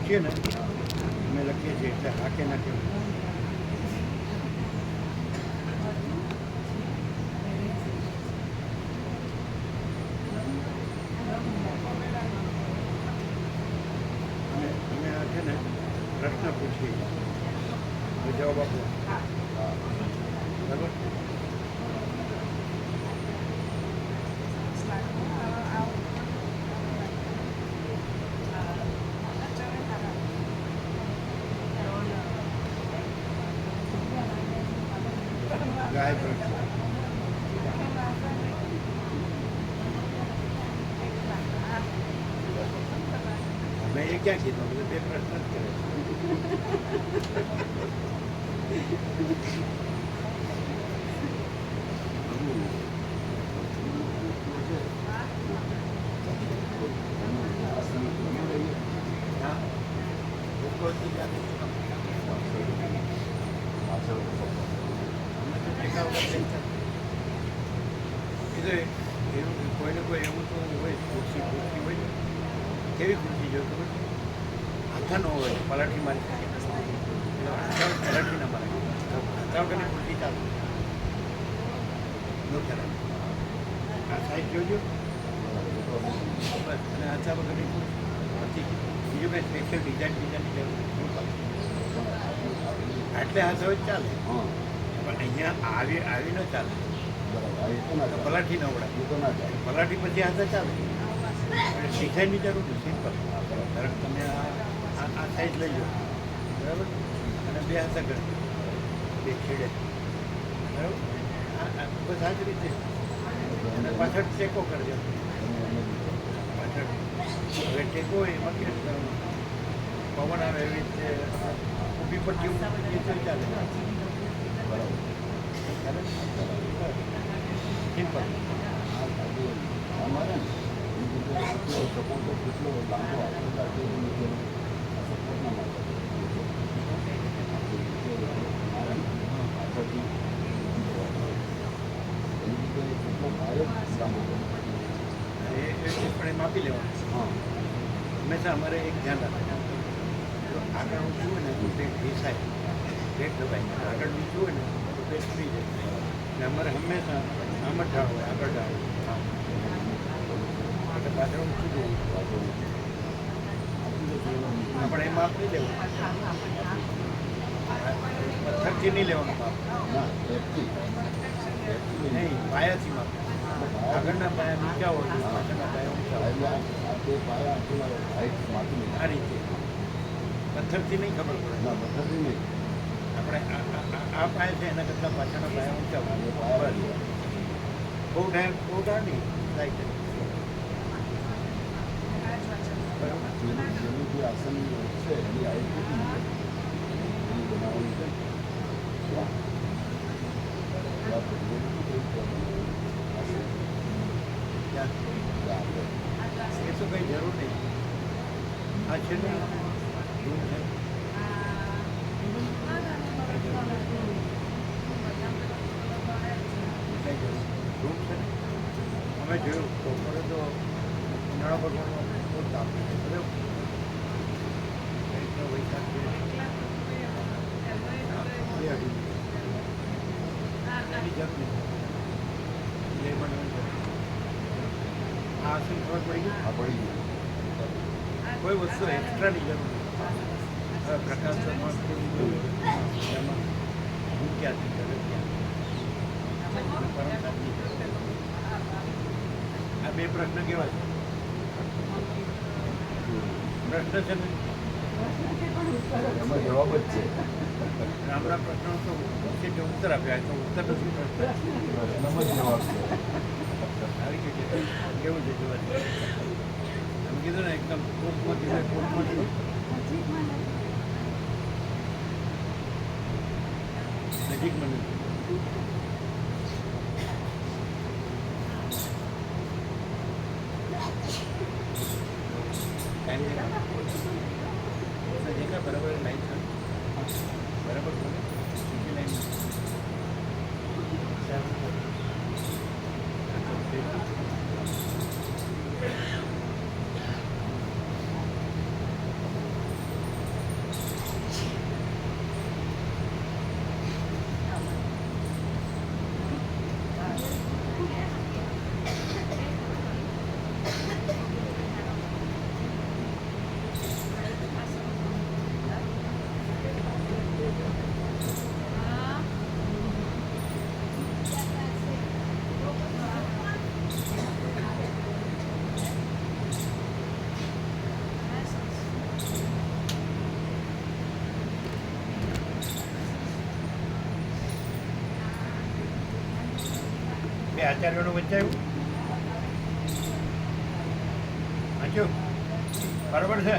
પૂછીએ ને અમે લખીએ છીએ એટલે હા કે ના કેવું. અમે આ છે ને પ્રશ્ન પૂછીએ તો જવાબ આપો. બરાબર. ગાય પ્રશ્ન મેં એ ક્યાં કીધું બધું બે પ્રશ્ન જ કરે કોઈને કોઈ એવું તો હોય ખુરશી હોય કેવી ખુરશી જો ખબર હાથા ન હોય પલાઠી મારી પલાઠી ના મારે હાથા ખુરશી ચાલુ ન ખરાબ આ સાઈડ જોજો બસ અને હાથા વગરની ખુરશી બીજું કંઈ સ્પેશિયલ ડિઝાઇન જરૂર આટલે હાથ હોય ચાલે પણ અહીંયા આવી ન ચાલે પલાઠી ન ઉડાય પલાઠી પછી હાથે ચાલે ડિઝાઇનની જરૂર નથી સિમ્પલ ધારો તમે આ સાઈઝ લઈ લો બરાબર અને બે હાથે કરજો બે છેડે બરાબર બસ આ જ રીતે અને પાછળ ટેકો કરજો પાછળ હવે ટેકો હોય એમાં કેમ કરવાનું પવન આવે એવી રીતે ઊભી પર જેવું ચાલે બરાબર સિમ્પલ અમારે સપોર્ટ કેટલો લાંબો પણ એ માપી લેવાનું. હા હંમેશા અમારે એક ધ્યાન રાખવાનું તો આગળ ઊંચું હોય ને તો પેટ ઘેસાય પેટ દબાય આગળ નીચું હોય ને તો પેટ ફ્રી જાય ને અમારે હંમેશા આમ જ ઢાળ હોય આગળ ઢાળ હોય એટલે પાછળ ઊંચું જોવું આપણે એ માપ નહીં લેવું પથ્થરથી નહીં લેવાનું માપ ના એપથી નહીં પાયાથી માપ આગળના પાયા નીચા હોય પાછળના પાયા ઊંચા હોય તે પાયા હાઈટ માથું આ રીતે પથ્થરથી નહીં ખબર પડે ના પથ્થરથી નહીં આપણે આ પાયા છે એના કરતાં પાછળના પાયા ઊંચા હોય બહુ ટાઈમ નહીં લાઈટ જેનું જે આસન છે એની હાઈટ કેટલી એની બનાવવાની છે એ તો કંઈ જરૂર નહીં આ છે ને રૂમ છે રૂમ છે ને અમે જોયું બપોરે તો ઉનાળા ભગવાનનો બહુ તાપ છે બરાબર વૈશાખ આ આસન ખબર પડી ગઈ આ પડી ગયું કોઈ વસ્તુ એક્સ્ટ્રાની જરૂર નથી હવે પ્રકાશ એમાં હું ક્યાંથી કરે આ બે પ્રશ્ન કેવા છે પ્રશ્ન છે ને એમાં જવાબ જ છે આપણા પ્રશ્નો તો છે જે ઉત્તર આપ્યા તો ઉત્તર નથી પ્રશ્ન પ્રશ્નમાં જ જવાબ છે આવી ગયું છે કેવું છે જોવા તમે કીધું ને એકદમ કોટમાંથી નજીકમાં નથી देखा बराबर लाइन था बराबर बोले सीधी लाइन બે આચાર્યોનું વંચાયું વાંચ્યું બરાબર છે.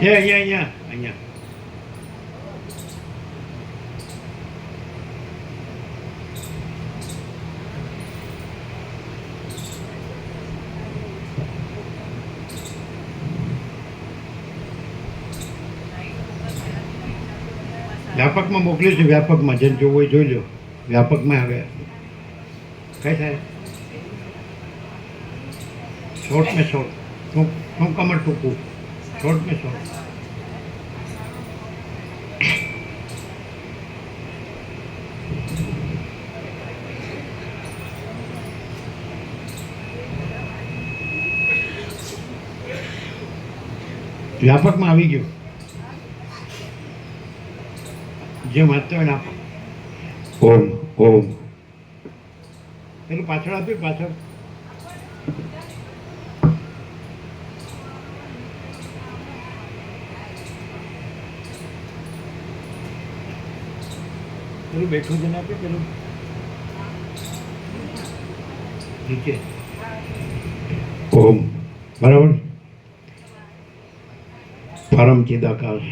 અહીંયા વ્યાપકમાં મોકલ્યું છે. વ્યાપકમાં જેને જોવું હોય જોઈ લો. વ્યાપકમાં હવે કઈ થાય શોર્ટ મેં શોર્ટ ટૂંકામાં ટૂંકું શોર્ટ મેં શોર્ટ. વ્યાપકમાં આવી ગયું. જે વાંચતો હોય ને આપો ઓમ ઓમ પેલું પાછળ આપ્યું પાછળ પેલું બેઠું છે ને આપ્યું પેલું નીચે ઓમ બરાબર. પરમ ચિદાકાશ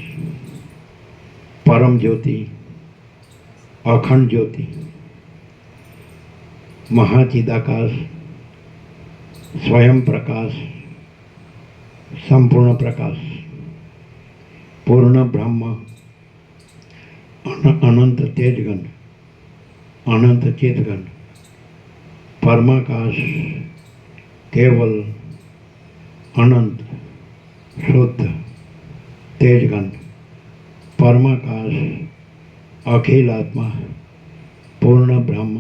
परम ज्योति अखंड ज्योति महाचिदाकाश स्वयं प्रकाश संपूर्ण प्रकाश पूर्ण ब्रह्म अनंत तेजगण अनंत चेतगण परमाकाश केवल अनंत शुद्ध तेजगण परमाकाश अखिल आत्मा पूर्ण ब्रह्म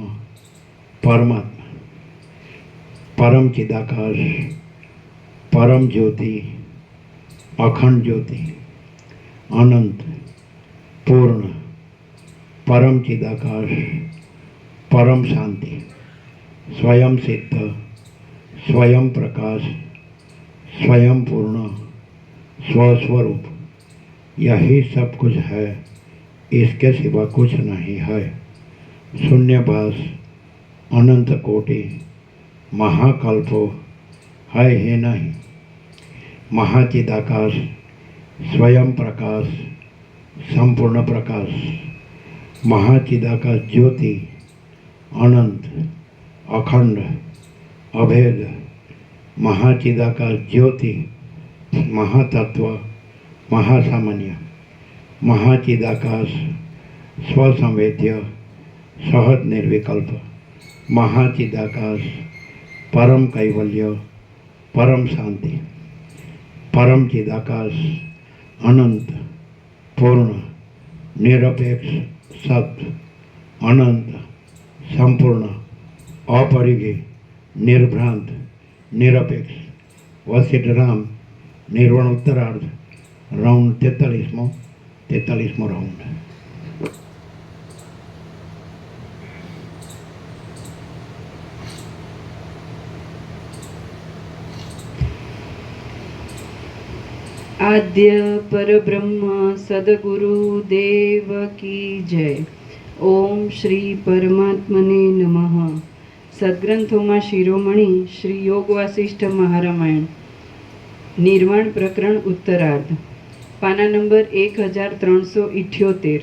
परमात्मा परम चिदाकाश परम ज्योति अखंड ज्योति अनंत पूर्ण परम चिदाकाश परम शांति स्वयं सिद्ध स्वयं प्रकाश स्वयं पूर्ण स्वस्वरूप यही सब कुछ है, इसके सिवा कुछ नहीं है. शून्यभास अनंत कोटि महाकल्पो है ही नहीं. महाचिदाकाश स्वयं प्रकाश संपूर्ण प्रकाश महाचिदाकाश ज्योति अनंत अखंड अभेद महाचिदाकाश ज्योति महातत्व महासामान्य महाचिदाकाश स्वसंवेद्य सहज निर्विकल्प महाचिदाकाश परम कैवल्य परम शांति परम चिदाकाश अनंत पूर्ण निरपेक्ष सत्य अनंत संपूर्ण अपरिघी निर्भ्रांत निरपेक्ष वशिष्ठ राम निर्वाण उत्तरार्ध राउंड 43मो राउंड. आद्य परब्रह्म सद्गुरु देव की जय. ओम श्री परमात्मने नमः. सद्ग्रंथों शिरोमणि श्री योग वासिष्ठ महारामायण निर्वाण प्रकरण उत्तरार्ध पाना नंबर 1378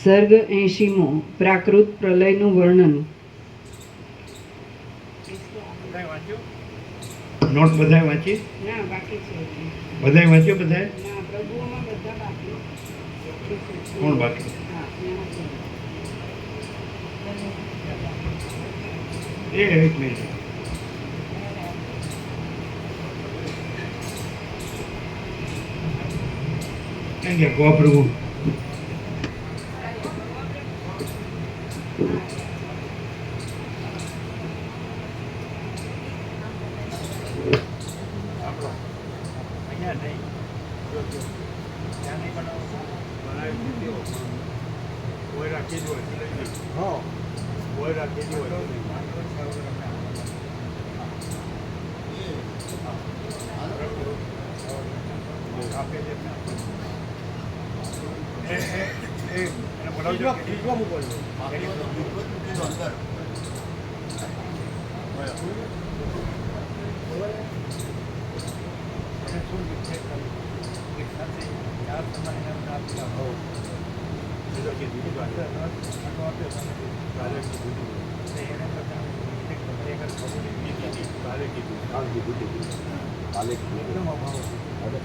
सर्ग 80मो प्राकृत प्रलयનું વર્ણન. નોટ બધાય વાંચી? ના બાકી છે. બધાય વાંચ્યો? બધાય ના પ્રભુઓમાં બધા બાકી. કોણ બાકી? હા એક મિનિટ. કેમ કે ગોપ્રભુ અહીંયા નહીં, ત્યાં નહીં બનાવી દીધો. કોઈ રાખી દો, હા, કોઈ રાખી દો. આપે છે એને બોલાવજો.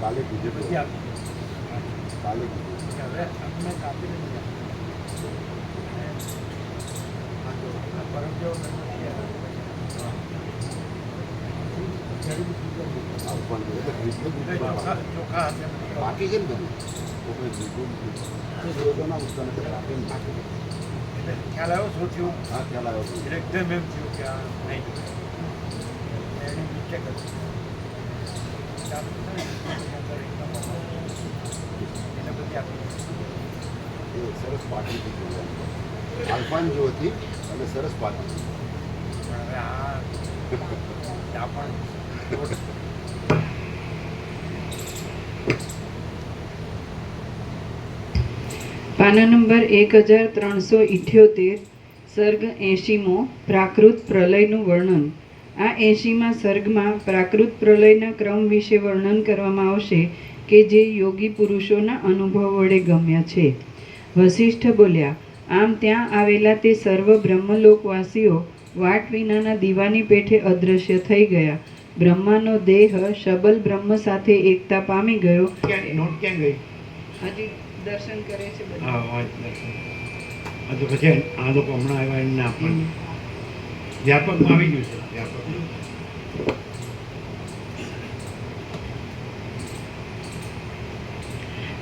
કાલે કીધું હવે અમને કાપી નથી ચોખા બાકી છે ને બધું ખ્યાલ આવ્યો શું થયું? હા ખ્યાલ આવ્યો એટલે એકદમ એમ થયું કે આ નહીં એની નીચે કર્યું. એને બધી આપી એ સરસ પાટી હતી આલ્ફાન જો હતી અને સરસ પાટી પણ હવે આ પણ પાના નંબર 1378, સર્ગ 80મો, પ્રાકૃત પ્રલયનું વર્ણન. આ 80મા સર્ગમાં પ્રાકૃત પ્રલયના ક્રમ વિશે વર્ણન કરવામાં આવશે કે જે યોગી પુરુષોના અનુભવ વડે ગમ્યા છે. વશિષ્ઠ બોલ્યા, આમ ત્યાં આવેલા તે સર્વ બ્રહ્મલોકવાસીઓ વાટ વિનાના દીવાની પેઠે અદૃશ્ય થઈ ગયા. બ્રહ્માનો દેહ શબલ બ્રહ્મ સાથે એકતા પામી ગયો. નોટ ક્યાં ગઈ? હજી દર્શન કરે છે બધા. હા, આ તો પછી આ લોકો હમણાં આવ્યા એમને આપણને વ્યાપકમાં આવી ગયું છે. વ્યાપક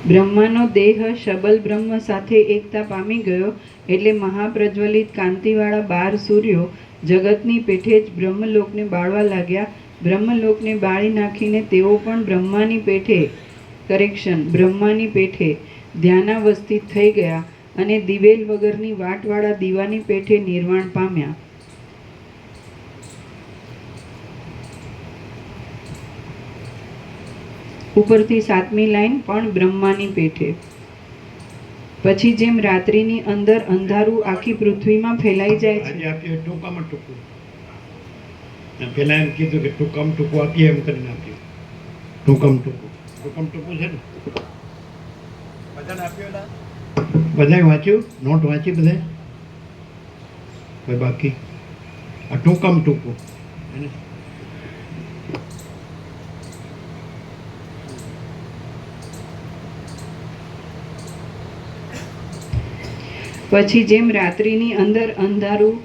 બ્રહ્માનો દેહ શબલ બ્રહ્મ સાથે એકતા પામી ગયો એટલે મહાપ્રજ્વલિત કાંતિવાળા 12 સૂર્યો જગતની પેઠે જ બ્રહ્મલોકને બાળવા લાગ્યા. બ્રહ્મલોકને બાળી નાખીને તેઓ પણ બ્રહ્માની પેઠે ધ્યાનાવસ્થિત થઈ ગયા અને દિવેલ વગરની વાટવાળા દીવાની પેઠે નિર્વાણ પામ્યા. ઉપરથી 7મી લાઈન પણ બ્રહ્માની પેઠે. પછી જેમ રાત્રિની અંદર અંધારું આખી પૃથ્વીમાં ફેલાઈ જાય છે. આજે આપ્યું ટૂંકામાં ટૂંકું. પેલા એમ કીધું કે ટૂંકામાં ટૂંકું આપીએ એમ કરીને આપ્યું. ટૂંકામાં ટૂંકું છે ને બધાને આપ્યું. બધાએ વાંચ્યું? નોટ વાંચી બધાએ? કોઈ બાકી? આ ટૂંકામાં ટૂંકું એને પછી જેમ રાત્રિની અંદર અંધારું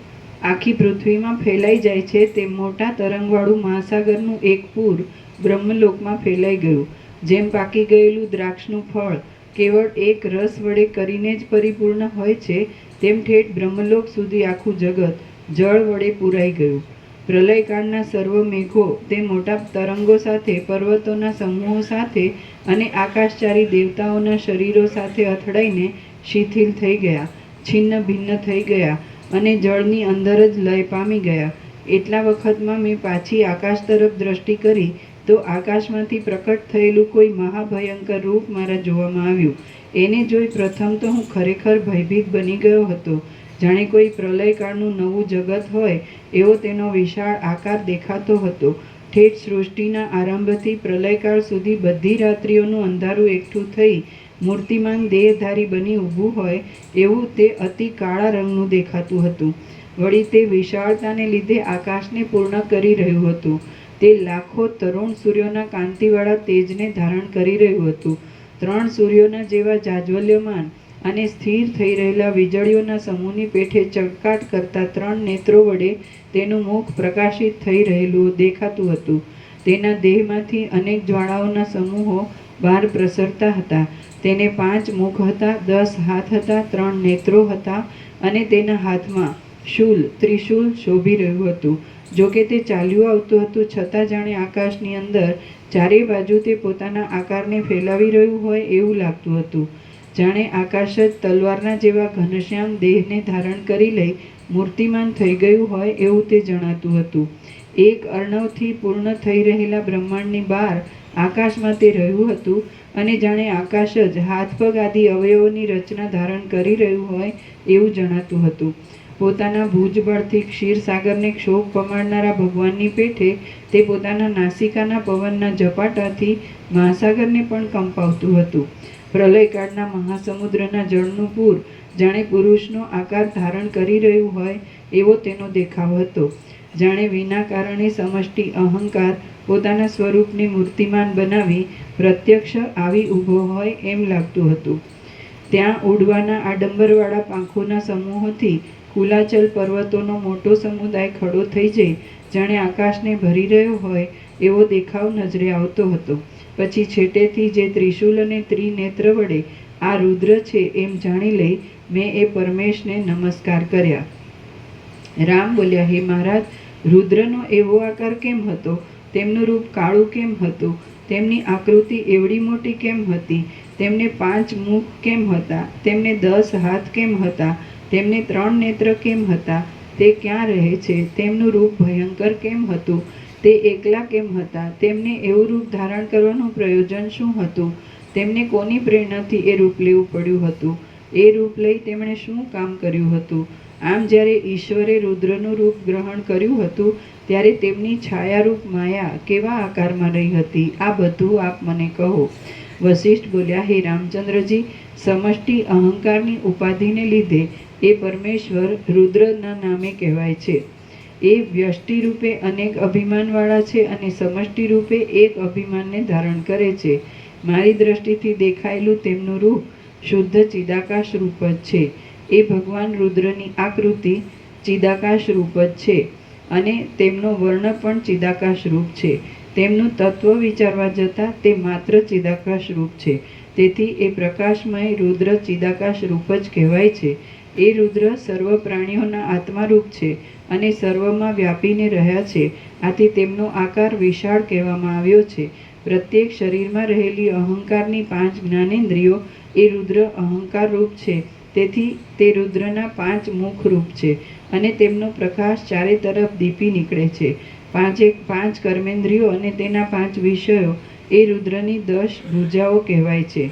આખી પૃથ્વીમાં ફેલાઈ જાય છે તેમ મોટા તરંગવાળું મહાસાગરનું એક પૂર બ્રહ્મલોકમાં ફેલાઈ ગયું. જેમ પાકી ગયેલું દ્રાક્ષનું ફળ કેવળ એક રસ વડે કરીને જ પરિપૂર્ણ હોય છે તેમ ઠેઠ બ્રહ્મલોક સુધી આખું જગત જળ વડે પૂરાઈ ગયું. પ્રલયકાળના સર્વ મેઘો તે મોટા તરંગો સાથે, પર્વતોના સમૂહો સાથે અને આકાશચારી દેવતાઓના શરીરો સાથે અથડાઈને શિથિલ થઈ ગયા, છિન્ન ભિન્ન થઈ ગયા અને જળની અંદર જ લય પામી ગયા. એટલા વખતમાં મેં પાછી આકાશ તરફ દ્રષ્ટિ કરી તો આકાશમાંથી પ્રકટ થયેલું કોઈ મહાભયંકર રૂપ મારા જોવામાં આવ્યું. એને જોઈ પ્રથમ તો હું ખરેખર ભયભીત બની ગયો હતો. જાણે કોઈ પ્રલયકાળનું નવું જગત હોય એવો તેનો વિશાળ આકાર દેખાતો હતો. ઠેઠ સૃષ્ટિના આરંભથી પ્રલયકાળ સુધી બધી રાત્રિઓનું અંધારું એકઠું થઈ મૂર્તિમાન દેહધારી બની ઊભું હોય એવું તે અતિ કાળા રંગનું દેખાતું હતું. વળી તે વિશાળતાને લીધે આકાશને પૂર્ણ કરી રહ્યું હતું. તે લાખો તરુણ સૂર્યોના કાંતિવાળા તેજને ધારણ કરી રહ્યું હતું. 3 સૂર્યોના જેવા જાજ્વલ્યમાન અને સ્થિર થઈ રહેલા વીજળીઓના સમૂહની પેઠે ચળકાટ કરતા 3 નેત્રો વડે તેનું મુખ પ્રકાશિત થઈ રહેલું દેખાતું હતું. તેના દેહમાંથી અનેક જ્વાળાઓના સમૂહો બહાર પ્રસરતા હતા. તેને 5 મુખ હતા, 10 હાથ હતા, 3 નેત્રો હતા અને તેના હાથમાં ત્રિશૂલ શોભી રહ્યું હતું. જોકે તે ચાલ્યું આવતું હતું, છતાં જાણે આકાશની અંદર ચારે બાજુ તે પોતાના આકારને ફેલાવી રહ્યું હોય એવું લાગતું હતું. જાણે આકાશ જ તલવારના જેવા ઘનશ્યામ દેહને ધારણ કરી લઈ મૂર્તિમાન થઈ ગયું હોય એવું તે જણાતું હતું. એક અર્ણવથી પૂર્ણ થઈ રહેલા બ્રહ્માંડની બહાર આકાશમાં તે રહ્યું હતું અને જાણે આકાશ જ હાથ પગ આદિ અવયવોની રચના ધારણ કરી રહ્યું હોય એવું જણાતું હતું. પોતાના ભુજબળથી ક્ષીરસાગરને ક્ષોભ પમાડનારા ભગવાનની પેઠે તે પોતાના નાસિકાના પવનના ઝપાટાથી મહાસાગરને પણ કંપાવતું હતું. પ્રલયકાળના મહાસમુદ્રના જળનું પૂર જાણે પુરુષનો આકાર ધારણ કરી રહ્યું હોય એવો તેનો દેખાવ હતો. જાણે વિના કારણે સમષ્ટિ અહંકાર પોતાના સ્વરૂપને મૂર્તિમાન બનાવી પ્રત્યક્ષ આવી ઊભો હોય એમ લાગતું હતું. ત્યાં ઉડવાના આડંબરવાળા પાંખોના સમૂહોથી કુલાચલ પર્વતોનો મોટો સમુદાય ખડો થઈ જઈ જાણે આકાશને ભરી રહ્યો હોય એવો દેખાવ નજરે આવતો હતો. પછી છેટેથી જે ત્રિશૂલ અને ત્રિનેત્ર વડે આ રુદ્ર છે એમ જાણી લઈ મેં એ પરમેશને નમસ્કાર કર્યા. રામ બોલ્યા, હે મહારાજ, રુદ્રનો એવો આકાર કેમ હતો? તેમનું રૂપ કાળું કેમ હતું? તેમની આકૃતિ એવડી મોટી કેમ હતી? તેમને 5 મુખ કેમ હતા? તેમને 10 હાથ કેમ હતા? તેમને 3 નેત્ર કેમ હતા? તે ક્યાં રહે છે? તેમનું રૂપ ભયંકર કેમ હતું? તે એકલા કેમ હતા? તેમને એવું રૂપ ધારણ કરવાનું પ્રયોજન શું હતું? તેમને કોની પ્રેરણાથી એ રૂપ લેવું પડ્યું હતું? એ રૂપ લઈ તેમણે શું કામ કર્યું હતું? આમ જ્યારે ઈશ્વરે રુદ્રનું રૂપ ગ્રહણ કર્યું હતું ત્યારે તેમની છાયારૂપ માયા કેવા આકારમાં રહી હતી? આ બધું આપ મને કહો. વશિષ્ઠ બોલ્યા, હે રામચંદ્રજી, સમષ્ટિ અહંકારની ઉપાધિને લીધે એ પરમેશ્વર રુદ્રના નામે કહેવાય છે. એ વ્યષ્ટિ રૂપે અનેક અભિમાનવાળા છે અને સમષ્ટિ રૂપે એક અભિમાનને ધારણ કરે છે. મારી દ્રષ્ટિથી દેખાયેલું તેમનું રૂપ શુદ્ધ ચિદાકાશ રૂપ જ છે. એ ભગવાન રુદ્રની આકૃતિ ચિદાકાશ રૂપ જ છે અને તેમનો વર્ણ પણ ચિદાકાશ રૂપ છે. તેમનું તત્વ વિચારવા જતાં તે માત્ર ચિદાકાશ રૂપ છે. તેથી એ પ્રકાશમય રુદ્ર ચિદાકાશ રૂપ જ કહેવાય છે. એ રુદ્ર સર્વ પ્રાણીઓના આત્મારૂપ છે અને સર્વમાં વ્યાપીને રહ્યા છે. આથી તેમનો આકાર વિશાળ કહેવામાં આવ્યો છે. પ્રત્યેક શરીરમાં રહેલી અહંકારની 5 જ્ઞાનેન્દ્રિયો એ રુદ્ર અહંકાર રૂપ છે. તેથી તે રુદ્રના 5 મુખ રૂપ છે અને તેમનો પ્રકાશ ચારે તરફ દીપી નીકળે છે. 5 કર્મેન્દ્રિયો અને તેના 5 વિષયો એ રુદ્રની 10 ભુજાઓ કહેવાય છે.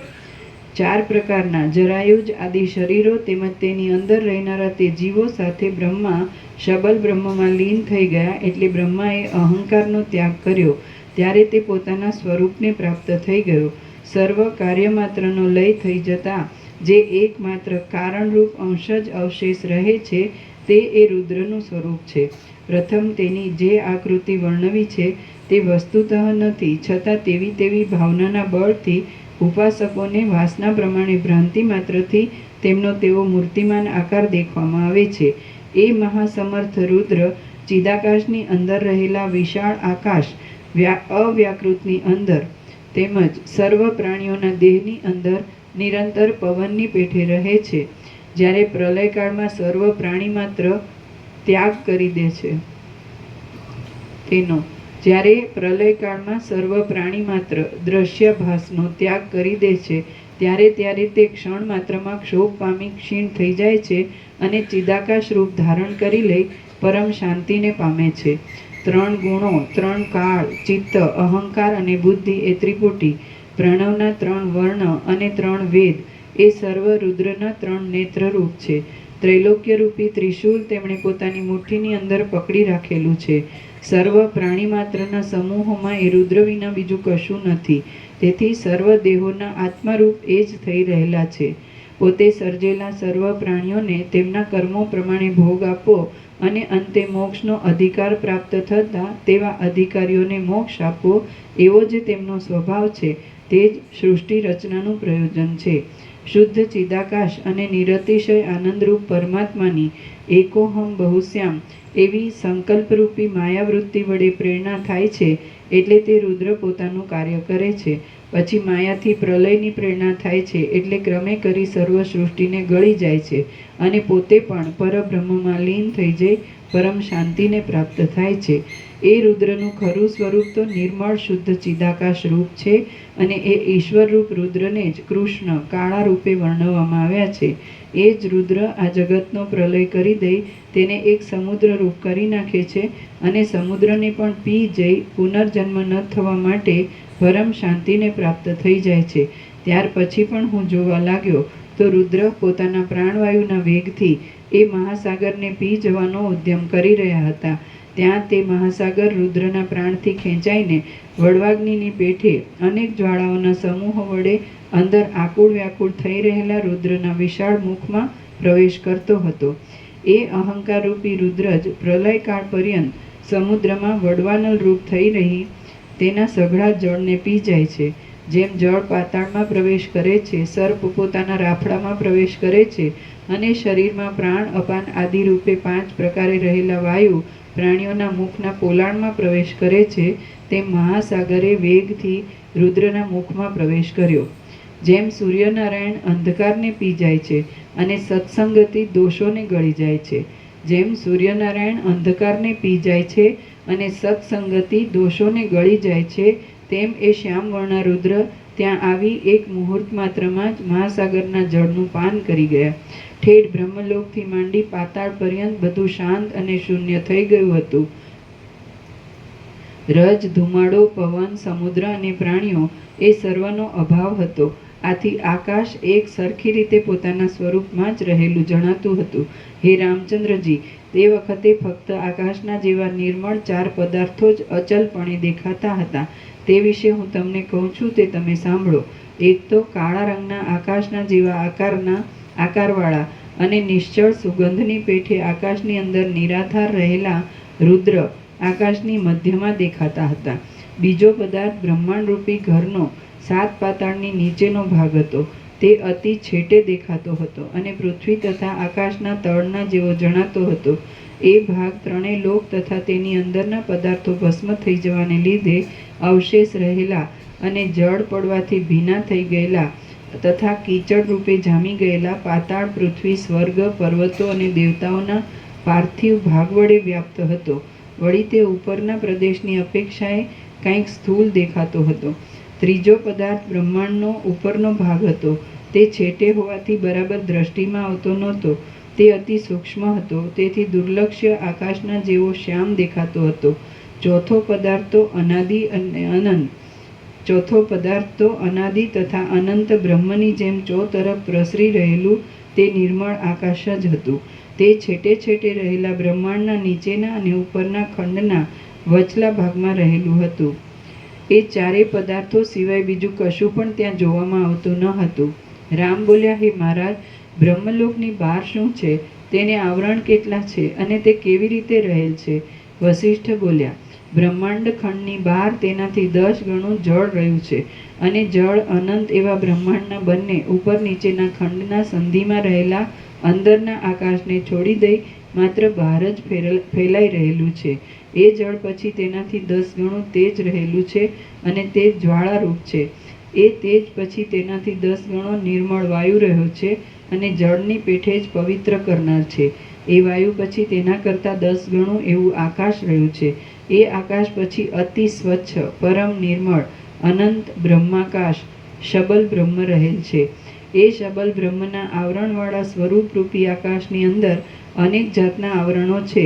4 પ્રકારના જરાયુજ આદિ શરીરો તેમજ તેની અંદર રહેનારા તે જીવો સાથે બ્રહ્મા શબલ બ્રહ્મમાં લીન થઈ ગયા. એટલે બ્રહ્માએ અહંકારનો ત્યાગ કર્યો ત્યારે તે પોતાના સ્વરૂપને પ્રાપ્ત થઈ ગયો. સર્વ કાર્યમાત્રનો લય થઈ જતા જે એકમાત્ર કારણરૂપ અંશ જ અવશેષ રહે છે તે એ રુદ્રનું સ્વરૂપ છે. પ્રથમ તેની જે આકૃતિ વર્ણવી છે તે વસ્તુતઃ નથી, છતાં તેવી ભાવનાના બળથી ઉપાસકોને વાસના પ્રમાણે ભ્રાંતિ માત્રથી તેમનો તેવો મૂર્તિમાન આકાર દેખવામાં આવે છે. એ મહાસમર્થ રુદ્ર ચિદાકાશની અંદર રહેલા વિશાળ આકાશ અવ્યાકૃતની અંદર તેમજ સર્વ પ્રાણીઓના દેહની અંદર નિરંતર પવનની પેઠે રહે છે. જ્યારે પ્રલયકાળમાં સર્વ પ્રાણી માત્ર ત્યાગ કરી દે છે જ્યારે પ્રલયકાળમાં સર્વ પ્રાણી માત્ર દ્રશ્યાભાસનો ત્યાગ કરી દે છે ત્યારે તે ક્ષણ માત્રમાં ક્ષોભ પામી ક્ષીણ થઈ જાય છે અને ચિદાકાશ રૂપ ધારણ કરી લઈ પરમ શાંતિને પામે છે. 3 ગુણો, 3 કાળ, ચિત્ત, અહંકાર અને બુદ્ધિ એ ત્રિપુટી, પ્રણવના 3 વર્ણ અને 3 વેદ એ સર્વ રુદ્રના 3 નેત્ર રૂપ છે. ત્રૈલોક્યરૂપી ત્રિશૂલ તેમણે પોતાની મુઠ્ઠીની અંદર પકડી રાખેલું છે. સર્વ પ્રાણી માત્રના સમૂહોમાં એ રુદ્ર વિના બીજું કશું નથી. તેથી સર્વ દેહોના આત્મારૂપ એ જ થઈ રહેલા છે. પોતે સર્જેલા સર્વ પ્રાણીઓને તેમના કર્મો પ્રમાણે ભોગ આપવો અને અંતે મોક્ષનો અધિકાર પ્રાપ્ત થતાં તેવા અધિકારીઓને મોક્ષ આપવો એવો જે તેમનો સ્વભાવ છે તે જ સૃષ્ટિ રચનાનું પ્રયોજન છે. શુદ્ધ ચિદાકાશ અને નિરતિશય આનંદરૂપ પરમાત્માની એકોહમ બહુશ્યામ એવી સંકલ્પરૂપી માયાવૃત્તિ વડે પ્રેરણા થાય છે, એટલે તે રુદ્ર પોતાનું કાર્ય કરે છે. પછી માયાથી પ્રલયની પ્રેરણા થાય છે, એટલે ક્રમે કરી સર્વ સૃષ્ટિને ગળી જાય છે અને પોતે પણ પરબ્રહ્મમાં લીન થઈ જઈ પરમ શાંતિને પ્રાપ્ત થાય છે. એ રુદ્રનું ખરું સ્વરૂપ તો નિર્મળ શુદ્ધ ચિદાકાશ રૂપ છે અને એ ઈશ્વરરૂપ રુદ્રને જ કૃષ્ણ કાળા રૂપે વર્ણવવામાં આવ્યા છે. એ જ રુદ્ર આ જગતનો પ્રલય કરી દઈ તેને એક સમુદ્ર રૂપ કરી નાખે છે અને સમુદ્રને પણ પી જઈ પુનર્જન્મ ન થવા માટે પરમ શાંતિને પ્રાપ્ત થઈ જાય છે. ત્યાર પછી પણ હું જોવા લાગ્યો તો રુદ્ર પોતાના પ્રાણવાયુના વેગથી એ મહાસાગરને પી જવાનો ઉદ્યમ કરી રહ્યા હતા. ત્યાં તે મહાસાગર રુદ્રના પ્રાણથી ખેંચાઈને વડવાગ્નિની પેઠે અનેક જ્વાળાઓના સમૂહો વડે અંદર આકુળ વ્યાકુળ થઈ રહેલા રુદ્રના વિશાળ મુખમાં પ્રવેશ કરતો હતો. એ અહંકારરૂપી રુદ્ર જ પ્રલયકાળ પર્યંત સમુદ્રમાં વડવાનલ રૂપ થઈ રહી તેના સઘળા જળને પી જાય છે. જેમ જળ પાતાળમાં પ્રવેશ કરે છે, સર્પ પોતાના રાફડામાં પ્રવેશ કરે છે અને શરીરમાં પ્રાણ અપાન આદિ રૂપે 5 પ્રકારે રહેલા વાયુ પ્રાણીઓના મુખના પોલાણમાં પ્રવેશ કરે છે, તેમ મહાસાગરે વેગથી રુદ્રના મુખમાં પ્રવેશ કર્યો. જેમ સૂર્યનારાયણ અંધકારને પી જાય છે અને સત્સંગતિ દોષોને ગળી જાય છે, જેમ સૂર્યનારાયણ અંધકારને પી જાય છે અને સત્સંગતિ દોષોને ગળી જાય છે, તેમ એ શ્યામવર્ણ રુદ્ર ત્યાં આવી એક મુહૂર્ત માત્રમાં જ મહાસાગરના જળનું પાન કરી ગયા. ઠેઠ બ્રહ્મલોકથી માંડી પાતાળ પર્યંત બધું શાંત અને શૂન્ય થઈ ગયું હતું. રજ, ધુમાડો, પવન, સમુદ્ર અને પ્રાણીઓ એ સર્વનો અભાવ હતો. આથી આકાશ એક સરખી રીતે પોતાના સ્વરૂપમાં જ રહેલું જણાતું હતું. હે રામચંદ્રજી, તે વખતે ફક્ત આકાશના જેવા નિર્મળ 4 પદાર્થો જ અચલપણે દેખાતા હતા. તે વિશે હું તમને કહું છું, તે તમે સાંભળો. એક તો કાળા રંગના આકાશના જેવા આકારવાળા અને નિશ્ચળ સુગંધની પેઠે આકાશની અંદર નિરાધાર રહેલા રુદ્ર આકાશની મધ્યમાં દેખાતા હતા. બીજો પદાર્થ બ્રહ્માંડરૂપી ઘરનો 7 પાતાળની નીચેનો ભાગ હતો. તે અતિ છેટે દેખાતો હતો અને પૃથ્વી તથા આકાશના તળના જેવો જણાતો હતો. એ ભાગ 3 લોક તથા તેની અંદરના પદાર્થો ભસ્મ થઈ જવાને લીધે અવશેષ રહેલા અને જળ પડવાથી ભીના થઈ ગયેલા તથા કીચડ રૂપે જામી ગયેલા પાતાળ, પૃથ્વી, સ્વર્ગ, પર્વતો અને દેવતાઓના પાર્થિવ ભાગ વડે વ્યાપ્ત હતો. વળી તે ઉપરના પ્રદેશની અપેક્ષાએ કંઈક સ્થૂળ દેખાતો હતો. ત્રીજો પદાર્થ બ્રહ્માંડનો ઉપરનો ભાગ હતો. તે છેટે હોવાથી બરાબર દ્રષ્ટિમાં આવતો નહોતો. તે અતિ સૂક્ષ્મ હતો, તેથી દુર્લક્ષ્ય આકાશના જેવો શ્યામ દેખાતો હતો. ચોથો પદાર્થ તો અનાદિ તથા અનંત બ્રહ્મની જેમ ચોતરફ પ્રસરી રહેલું તે નિર્મળ આકાશ જ હતું. તે છેટે છેટે રહેલા બ્રહ્માંડના નીચેના અને ઉપરના ખંડના વચલા ભાગમાં રહેલું હતું. એ 4 પદાર્થો સિવાય બીજું કશું પણ ત્યાં જોવામાં આવતું ન હતું. રામ બોલ્યા, હે મહારાજ, બ્રહ્મલોકની બહાર શું છે? તેને આવરણ કેટલા છે અને તે કેવી રીતે રહેલ છે? વશિષ્ઠ બોલ્યા, બ્રહ્માંડ ખંડની બહાર તેનાથી 10 ગણું જળ રહ્યું છે અને જળ અનંત એવા બ્રહ્માંડના બંને ઉપર નીચેના ખંડના સંધિમાં રહેલા અંદરના આકાશને છોડી દઈ માત્ર બહાર જ ફેલાઈ રહેલું છે. એ જળ પછી તેનાથી 10 ગણું તેજ રહેલું છે અને તે જ્વાળારૂપ છે. એ તેજ પછી તેનાથી 10 ગણો નિર્મળ વાયુ રહ્યો છે અને જળની પેઠે જ પવિત્ર કરનાર છે. એ વાયુ પછી તેના કરતાં 10 ગણું એવું આકાશ રહ્યું છે. એ આકાશ પછી અતિ સ્વચ્છ, પરમ નિર્મળ, અનંત બ્રહ્માકાશ શબલ બ્રહ્મ રહેલ છે. એ શબલ બ્રહ્મના આવરણવાળા સ્વરૂપરૂપી આકાશની અંદર અનેક જાતના આવરણો છે,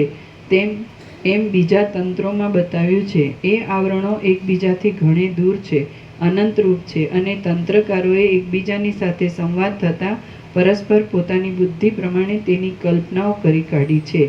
એમ બીજા તંત્રોમાં બતાવ્યું છે. એ આવરણો એકબીજાથી ઘણે દૂર છે, અનંતરૂપ છે અને તંત્રકારોએ એકબીજાની સાથે સંવાદ થતાં પરસ્પર પોતાની બુદ્ધિ પ્રમાણે તેની કલ્પનાઓ કરી કાઢી છે.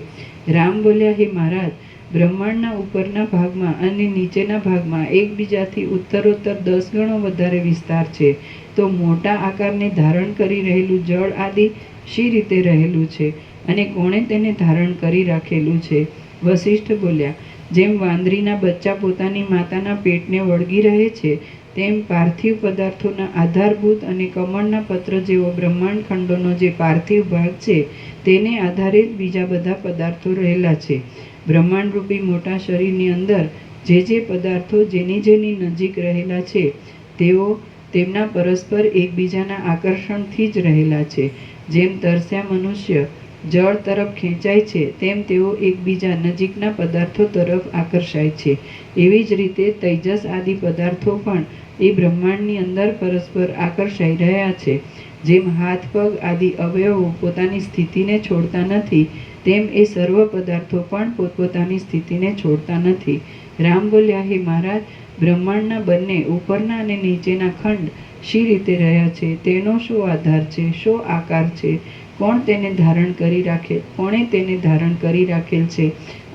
રામ બોલ્યા, હે મહારાજ, બ્રહ્માંડના ઉપરના ભાગમાં અને નીચેના ભાગમાં એકબીજાથી ઉત્તરોત્તર 10 ગણો વધારે વિસ્તાર છે. તો મોટા આકારને ધારણ કરી રહેલું જળ આદિ શી રીતે રહેલું છે અને કોણે તેને ધારણ કરી રાખેલું છે? વશિષ્ઠ બોલ્યા, જેમ વાંદરીના બચ્ચા પોતાની માતાના પેટને વળગી રહે છે તેમ પાર્થિવ પદાર્થોના આધારભૂત અને કમળના પત્ર જેવો બ્રહ્માંડ ખંડોનો જે પાર્થિવ ભાગ છે તેને આધારે જ બીજા બધા પદાર્થો રહેલા છે. બ્રહ્માંડરૂપી મોટા શરીરની અંદર જે પદાર્થો જેની નજીક રહેલા છે તેઓ તેમના પરસ્પર એકબીજાના આકર્ષણથી જ રહેલા છે. જેમ તરસ્યા મનુષ્ય જળ તરફ ખેંચાય છે તેમ તેઓ એકબીજા નજીકના પદાર્થો તરફ આકર્ષાય છે. એવી જ રીતે તૈજસ આદિ પદાર્થો પણ એ બ્રહ્માંડની અંદર પરસ્પર આકર્ષાઈ રહ્યા છે. જેમ હાથ પગ આદિ અવયવો પોતાની સ્થિતિને છોડતા નથી તેમ એ સર્વ પદાર્થો પણ પોતપોતાની સ્થિતિને છોડતા નથી. રામ બોલ્યા, હે મહારાજ, બ્રહ્માંડના બંને ઉપરના અને નીચેના ખંડ શી રીતે રહ્યા છે, તેનો શું આધાર છે, શો આકાર છે, કોણે તેને ધારણ કરી રાખેલ છે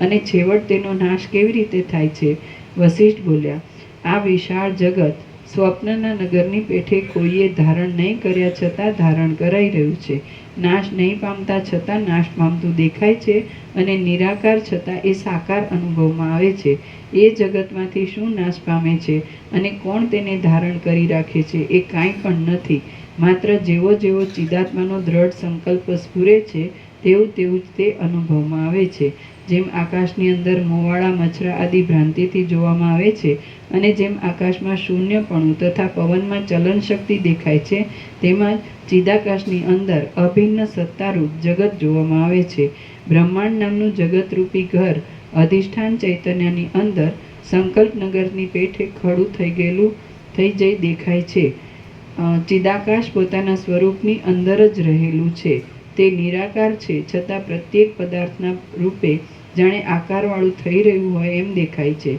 અને છેવટ તેનો નાશ કેવી રીતે થાય છે? વશિષ્ઠ બોલ્યા, આ વિશાળ જગત સ્વપ્નના નગરની પેઠે કોઈએ ધારણ નહીં કર્યા છતાં ધારણ કરાઈ રહ્યું છે. નાશ નહીં પામતા છતાં નાશ પામતું દેખાય છે અને નિરાકાર છતાં એ સાકાર અનુભવમાં આવે છે. એ જગતમાંથી શું નાશ પામે છે અને કોણ તેને ધારણ કરી રાખે છે? એ કાંઈ પણ નથી. માત્ર જેવો ચિદાત્માનો દ્રઢ સંકલ્પ સ્ફુરે છે તેવું જ તે અનુભવમાં આવે છે. જેમ આકાશની અંદર મોવાળા મચ્છરા આદિ ભ્રાંતિથી જોવામાં આવે છે અને જેમ આકાશમાં શૂન્યપણું તથા પવનમાં ચલન શક્તિ દેખાય છે, તેમાં ચિદાકાશની અંદર અભિન્ન સત્તારૂપ જગત જોવામાં આવે છે. બ્રહ્માંડ નામનું જગતરૂપી ઘર અધિષ્ઠાન ચૈતન્યની અંદર સંકલ્પનગરની પેઠે ખડું થઈ જઈ દેખાય છે. ચિદાકાશ પોતાના સ્વરૂપની અંદર જ રહેલું છે. તે નિરાકાર છે છતાં પ્રત્યેક પદાર્થના રૂપે જાણે આકારવાળું થઈ રહ્યું હોય એમ દેખાય છે.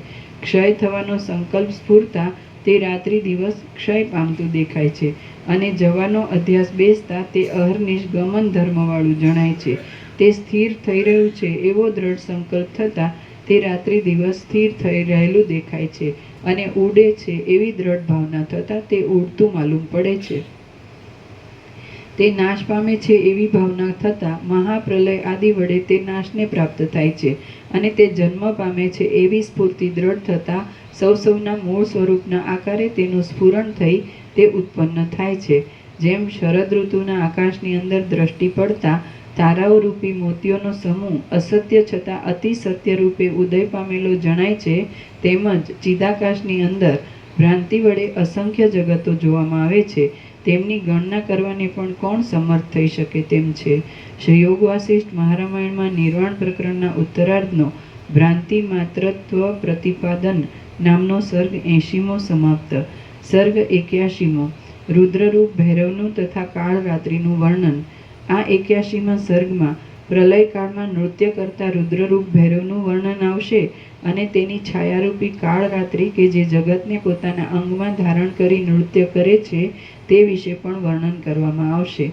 ક્ષય થવાનો સંકલ્પ સ્ફૂરતા તે રાત્રિ દિવસ ક્ષય પામતું દેખાય છે અને જવાનો અધ્યાસ બેસતા તે અહર્નિશ ગમન ધર્મવાળું જણાય છે. તે સ્થિર થઈ રહ્યું છે એવો દ્રઢ સંકલ્પ થતાં તે રાત્રિ દિવસ સ્થિર થઈ રહેલું દેખાય છે અને ઉડે છે એવી દ્રઢ ભાવના થતાં તે ઉડતું માલુમ પડે છે. તે નાશ પામે છે એવી ભાવના થતાં મહાપ્રલય આદિ વડે તે નાશને પ્રાપ્ત થાય છે અને તે જન્મ પામે છે એવી સ્ફૂર્તિ દ્રઢ થતાં સૌના મૂળ સ્વરૂપના આકારે તેનું સ્ફુરણ થઈ તે ઉત્પન્ન થાય છે. જેમ શરદ ઋતુના આકાશની અંદર દ્રષ્ટિ પડતા તારાઓ રૂપી મોતીઓનો સમૂહ અસત્ય છતાં અતિ સત્ય રૂપે ઉદય પામેલો જણાય છે, તેમજ ચિદાકાશની અંદર ભ્રાંતિ વડે અસંખ્ય જગતો જોવામાં આવે છે. તેમની ગણના કરવાને પણ કોણ સમર્થ થઈ શકે તેમ છે. શ્રી યોગ વાસિષ્ઠ મહારામાયણમાં નિર્વાણ પ્રકરણના ઉત્તરાર્ધનો ભ્રાંતિ માત્રત્વ પ્રતિપાદન નામનો સર્ગ 80મો સમાપ્ત. સર્ગ 81મો રુદ્રરૂપ ભૈરવનું તથા કાળ રાત્રિનું વર્ણન. આ 81મા સર્ગમાં પ્રલયકાળમાં નૃત્ય કરતા રુદ્રરૂપ ભૈરવનું વર્ણન આવશે અને તેની છાયારૂપી કાળ રાત્રિ કે જે જગતને પોતાના અંગમાં ધારણ કરી નૃત્ય કરે છે તે વિશે પણ વર્ણન કરવામાં આવશે.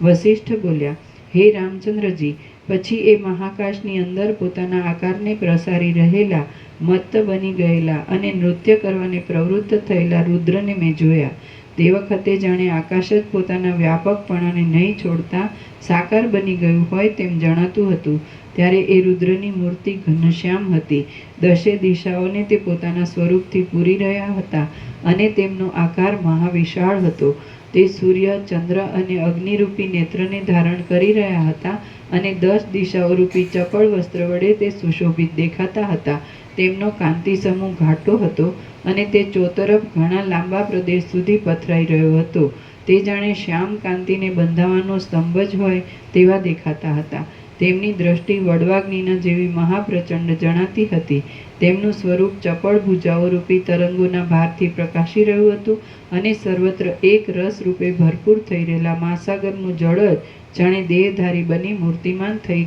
વશિષ્ઠ બોલ્યા, હે રામચંદ્રજી, પછી એ મહાકાશની અંદર પોતાના આકારને પ્રસારી રહેલા, મત્ત બની ગયેલા અને નૃત્ય કરવાને પ્રવૃત્ત થયેલા રુદ્રને મેં જોયા. તે વખતે જાણે આકાશ જ પોતાના વ્યાપકપણાને નહીં છોડતા સાકાર બની ગયું હોય તેમ જણાતું હતું. ત્યારે એ રુદ્રની મૂર્તિ ઘનશ્યામ હતી. દશે દિશાઓને તે પોતાના સ્વરૂપથી પૂરી રહ્યા હતા અને તેમનો આકાર મહાવિશાળ હતો. તે સૂર્ય, ચંદ્ર અને અગ્નિરૂપી નેત્રને ધારણ કરી રહ્યા હતા અને 10 દિશાઓરૂપી ચપળ વસ્ત્ર વડે તે સુશોભિત દેખાતા હતા. તેમનો કાંતિ સમૂહ ઘાટો હતો અને તે ચોતરફ ઘણા લાંબા પ્રદેશ સુધી પથરાઈ રહ્યો હતો. તે જાણે શ્યામ કાંતિને બંધાવવાનો સ્તંભ જ હોય તેવા દેખાતા હતા. તેમની દ્રષ્ટિ વડવાગ્નિના જેવી મહાપ્રચંડ જણાતી હતી. તેમનું સ્વરૂપ ચપળ ભુજાઓરૂપી તરંગોના ભારથી પ્રકાશી રહ્યું હતું અને સર્વત્ર એક રસ રૂપે ભરપૂર થઈ રહેલા મહાસાગરનું જળ જ જાણે દેહધારી બની મૂર્તિમાન થઈ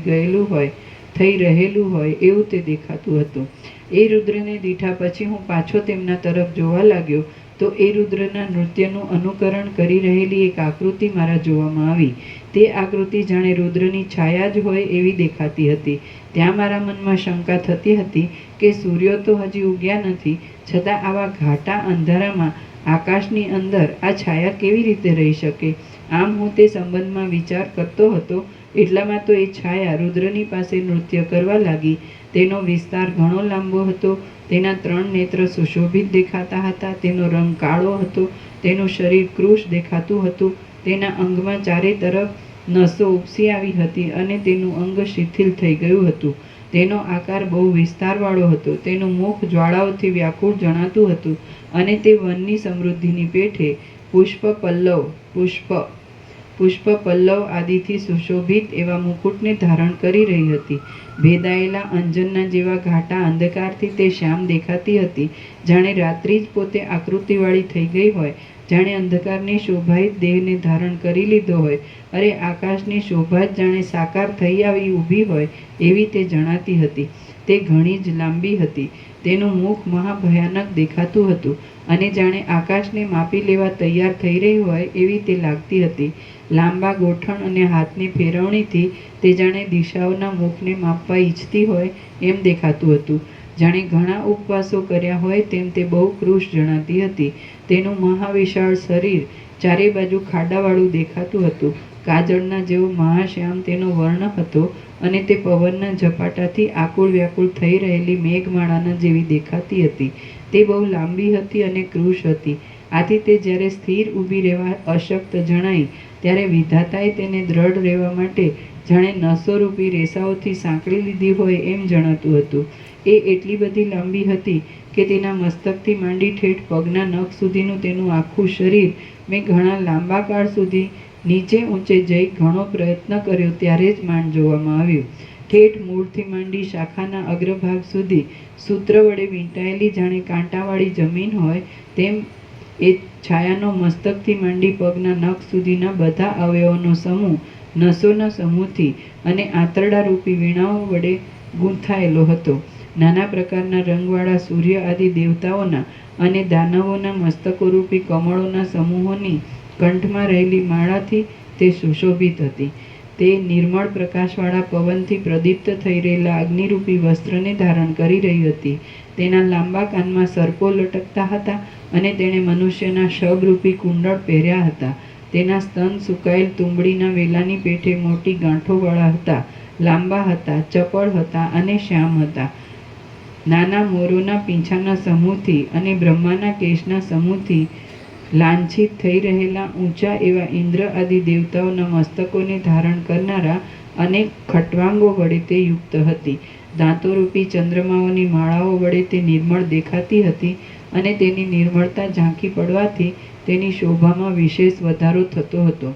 રહેલું હોય એવું તે દેખાતું હતું. એ રુદ્રને દીઠા પછી હું પાછો તેમના તરફ જોવા લાગ્યો તો એ રુદ્રના નૃત્યનું અનુકરણ કરી રહેલી એક આકૃતિ મારા જોવામાં આવી. તે આકૃતિ જાણે રુદ્રની છાયા જ હોય એવી દેખાતી હતી. ત્યાં મારા મનમાં શંકા થતી હતી કે સૂર્યો તો હજી ઉગ્યા નથી, છતાં આવા ઘાટા અંધારામાં આકાશની અંદર આ છાયા કેવી રીતે રહી શકે આમ હું તે સંબંધમાં વિચાર કરતો હતો એટલામાં તો એ છાયા રુદ્રની પાસે નૃત્ય કરવા લાગી. તેનો વિસ્તાર ઘણો લાંબો હતો, તેના 3 નેત્ર સુશોભિત દેખાતા હતા, તેનો રંગ કાળો હતો, તેનું શરીર કૃશ દેખાતું હતું, તેના અંગમાં ચારે તરફ નસો ઉપસી આવી હતી અને તેનું અંગ શિથિલ થઈ ગયું હતું. તેનો આકાર બહુ વિસ્તારવાળો હતો, તેનું મુખ જ્વાળાઓથી વ્યાકુળ જણાતું હતું અને તે વનની સમૃદ્ધિની પેઠે પુષ્પ પલ્લવ આદિથી સુશોભિત એવા મુકુટને ધારણ કરી રહી હતી. ભેદાયેલા અંજનના જેવા ઘાટા અંધકારથી તે શ્યામ દેખાતી હતી, જાણે રાત્રિ જ પોતે આકૃતિવાળી થઈ ગઈ હોય, જાણે અંધકારની શોભાઈ દેહને ધારણ કરી લીધો હોય. અરે આકાશની શોભા જ જાણે સાકાર થઈ આવી ઊભી હોય એવી તે જણાતી હતી. તે ઘણી જ લાંબી હતી, તેનું મુખ મહાભયાનક દેખાતું હતું અને જાણે આકાશને માપી લેવા તૈયાર થઈ રહી હોય એવી તે લાગતી હતી. લાંબા ગોઠણ અને હાથની ફેરવણીથી તે જાણે દિશાઓના મુખને માપવા ઈચ્છતી હોય એમ દેખાતું હતું. જાણે ઘણા ઉપવાસો કર્યા હોય તેમ તે બહુ કૃશ જણાતી હતી. તેનું મહાવિશાળ શરીર ચારે બાજુ ખાડાવાળું દેખાતું હતું. કાજળના જેવો મહાશ્યામ તેનો વર્ણ હતો અને તે પવનના ઝપાટાથી આકુળ વ્યાકુળ થઈ રહેલી મેઘમાળાના જેવી દેખાતી હતી. તે બહુ લાંબી હતી અને કૃશ હતી. આથી તે જ્યારે સ્થિર ઊભી રહેવા અશક્ત જણાઈ ત્યારે વિધાતાએ તેને દ્રઢ રહેવા માટે જાણે નસોરૂપી રેસાઓથી સાંકળી લીધી હોય એમ જણાતું હતું. એ એટલી બધી લાંબી હતી કે તેના મસ્તકથી માંડી ઠેઠ પગના નખ સુધીનું તેનું આખું શરીર મેં ઘણા લાંબા કાળ સુધી નીચે ઊંચે જઈ ઘણો પ્રયત્ન કર્યો ત્યારે જ માંડ જોવામાં આવ્યું. ઠેઠ મૂળથી માંડી શાખાના અગ્રભાગ સુધી સૂત્ર વડે વીંટાયેલી જાણે કાંટાવાળી જમીન હોય તેમ એ છાયાનો મસ્તકથી માંડી પગના નખ સુધીના બધા અવયવોનો સમૂહ નસોના સમૂહથી અને આંતરડારૂપી વીણાઓ વડે ગૂંથાયેલો હતો. નાના પ્રકારના રંગવાળા સૂર્ય આદિ દેવતાઓના અને દાનવોના મસ્તકોરૂપી કમળોના સમૂહોની કંઠમાં રહેલી માળાથી તે સુશોભિત હતી. તે નિર્મળ પ્રકાશવાળા પવનથી પ્રદીપ્ત થઈ રહેલા અગ્નિરૂપી વસ્ત્રને ધારણ કરી રહી હતી. તેના લાંબા કાનમાં સર્પો લટકતા હતા અને તેણે મનુષ્યના શબરૂપી કુંડળ પહેર્યા હતા. તેના સ્તન સુકાયેલ તુંબડીના વેલાની પેઠે મોટી ગાંઠોવાળા હતા, લાંબા હતા, ચપળ હતા અને શ્યામ હતા. નાના મોરોના પીંછાના સમૂહથી અને બ્રહ્માના કેશના સમૂહથી લાંછિત થઈ રહેલા ઊંચા એવા ઇન્દ્ર આદિ દેવતાઓના મસ્તકોને ધારણ કરનારા અનેક ખટ્વાંગો વડે તે યુક્ત હતી. દાંતોરૂપી ચંદ્રમાઓની માળાઓ વડે તે નિર્મળ દેખાતી હતી અને તેની નિર્મળતા ઝાંખી પડવાથી તેની શોભામાં વિશેષ વધારો થતો હતો.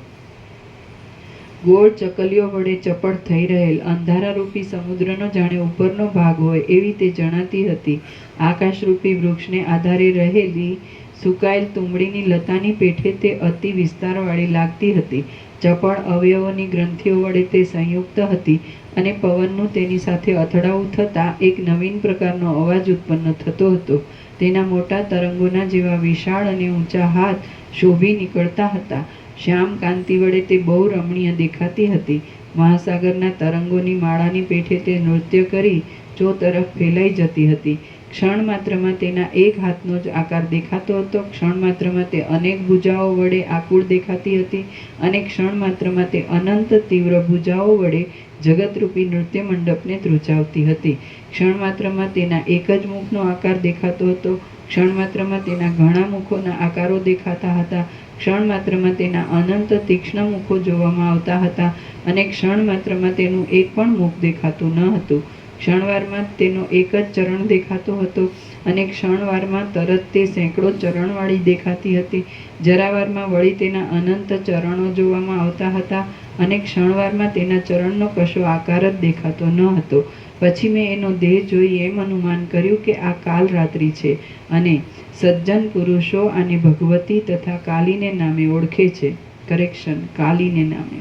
ગોળ ચકલીઓ વડે ચપળ થઈ રહેલ અંધારારૂપી સમુદ્રનો જાણે ઉપરનો ભાગ હોય એવી તે જણાતી હતી. આકાશરૂપી વૃક્ષને આધારે રહેલી સુકાયેલ તુંબડીની લતાની પેઠે તે અતિ વિસ્તારવાળી લાગતી હતી. ચપળ અવયવોની ગ્રંથિઓ વડે તે સંયુક્ત હતી અને પવનનું તેની સાથે અથડાવું થતાં એક નવીન પ્રકારનો અવાજ ઉત્પન્ન થતો હતો. તેના મોટા તરંગોના જેવા વિશાળ અને ઊંચા હાથ શોભી નીકળતા હતા. શ્યામ કાંતિ વડે તે બહુ રમણીય દેખાતી હતી. મહાસાગરના તરંગોની માળાની પેઠે તે નૃત્ય કરી ચો તરફ ફેલાઈ જતી હતી. ક્ષણ માત્રમાં તેના એક હાથનો જ આકાર દેખાતો હતો. ક્ષણ માત્રમાં તે અનેક ભુજાઓ વડે આકુળ દેખાતી હતી અને ક્ષણ માત્રમાં તે અનંત તીવ્ર ભુજાઓ વડે જગતરૂપી નૃત્ય મંડપને ધ્રુજાવતી હતી. ક્ષણ માત્રમાં તેના એક જ મુખનો આકાર દેખાતો હતો. ક્ષણ માત્રમાં તેના ઘણા મુખોના આકારો દેખાતા હતા. ક્ષણ માત્રમાં તેના અનંત તીક્ષ્ણ મુખો જોવામાં આવતા હતા અને ક્ષણ માત્રમાં તેનું એક પણ મુખ દેખાતું ન હતું. ક્ષણવારમાં તેનો એક જ ચરણ દેખાતો હતો અને ક્ષણવારમાં તરત તે સેંકડો ચરણવાળી દેખાતી હતી. જરાવારમાં વળી તેના અનંત ચરણો જોવામાં આવતા હતા અને ક્ષણવારમાં તેના ચરણનો કશો આકાર જ દેખાતો ન હતો. પછી મેં એનો દેહ જોઈ એમ અનુમાન કર્યું કે આ કાલ રાત્રિ છે અને સજ્જન પુરુષો આને ભગવતી તથા કાલીને નામે ઓળખે છે. કાલીને નામે.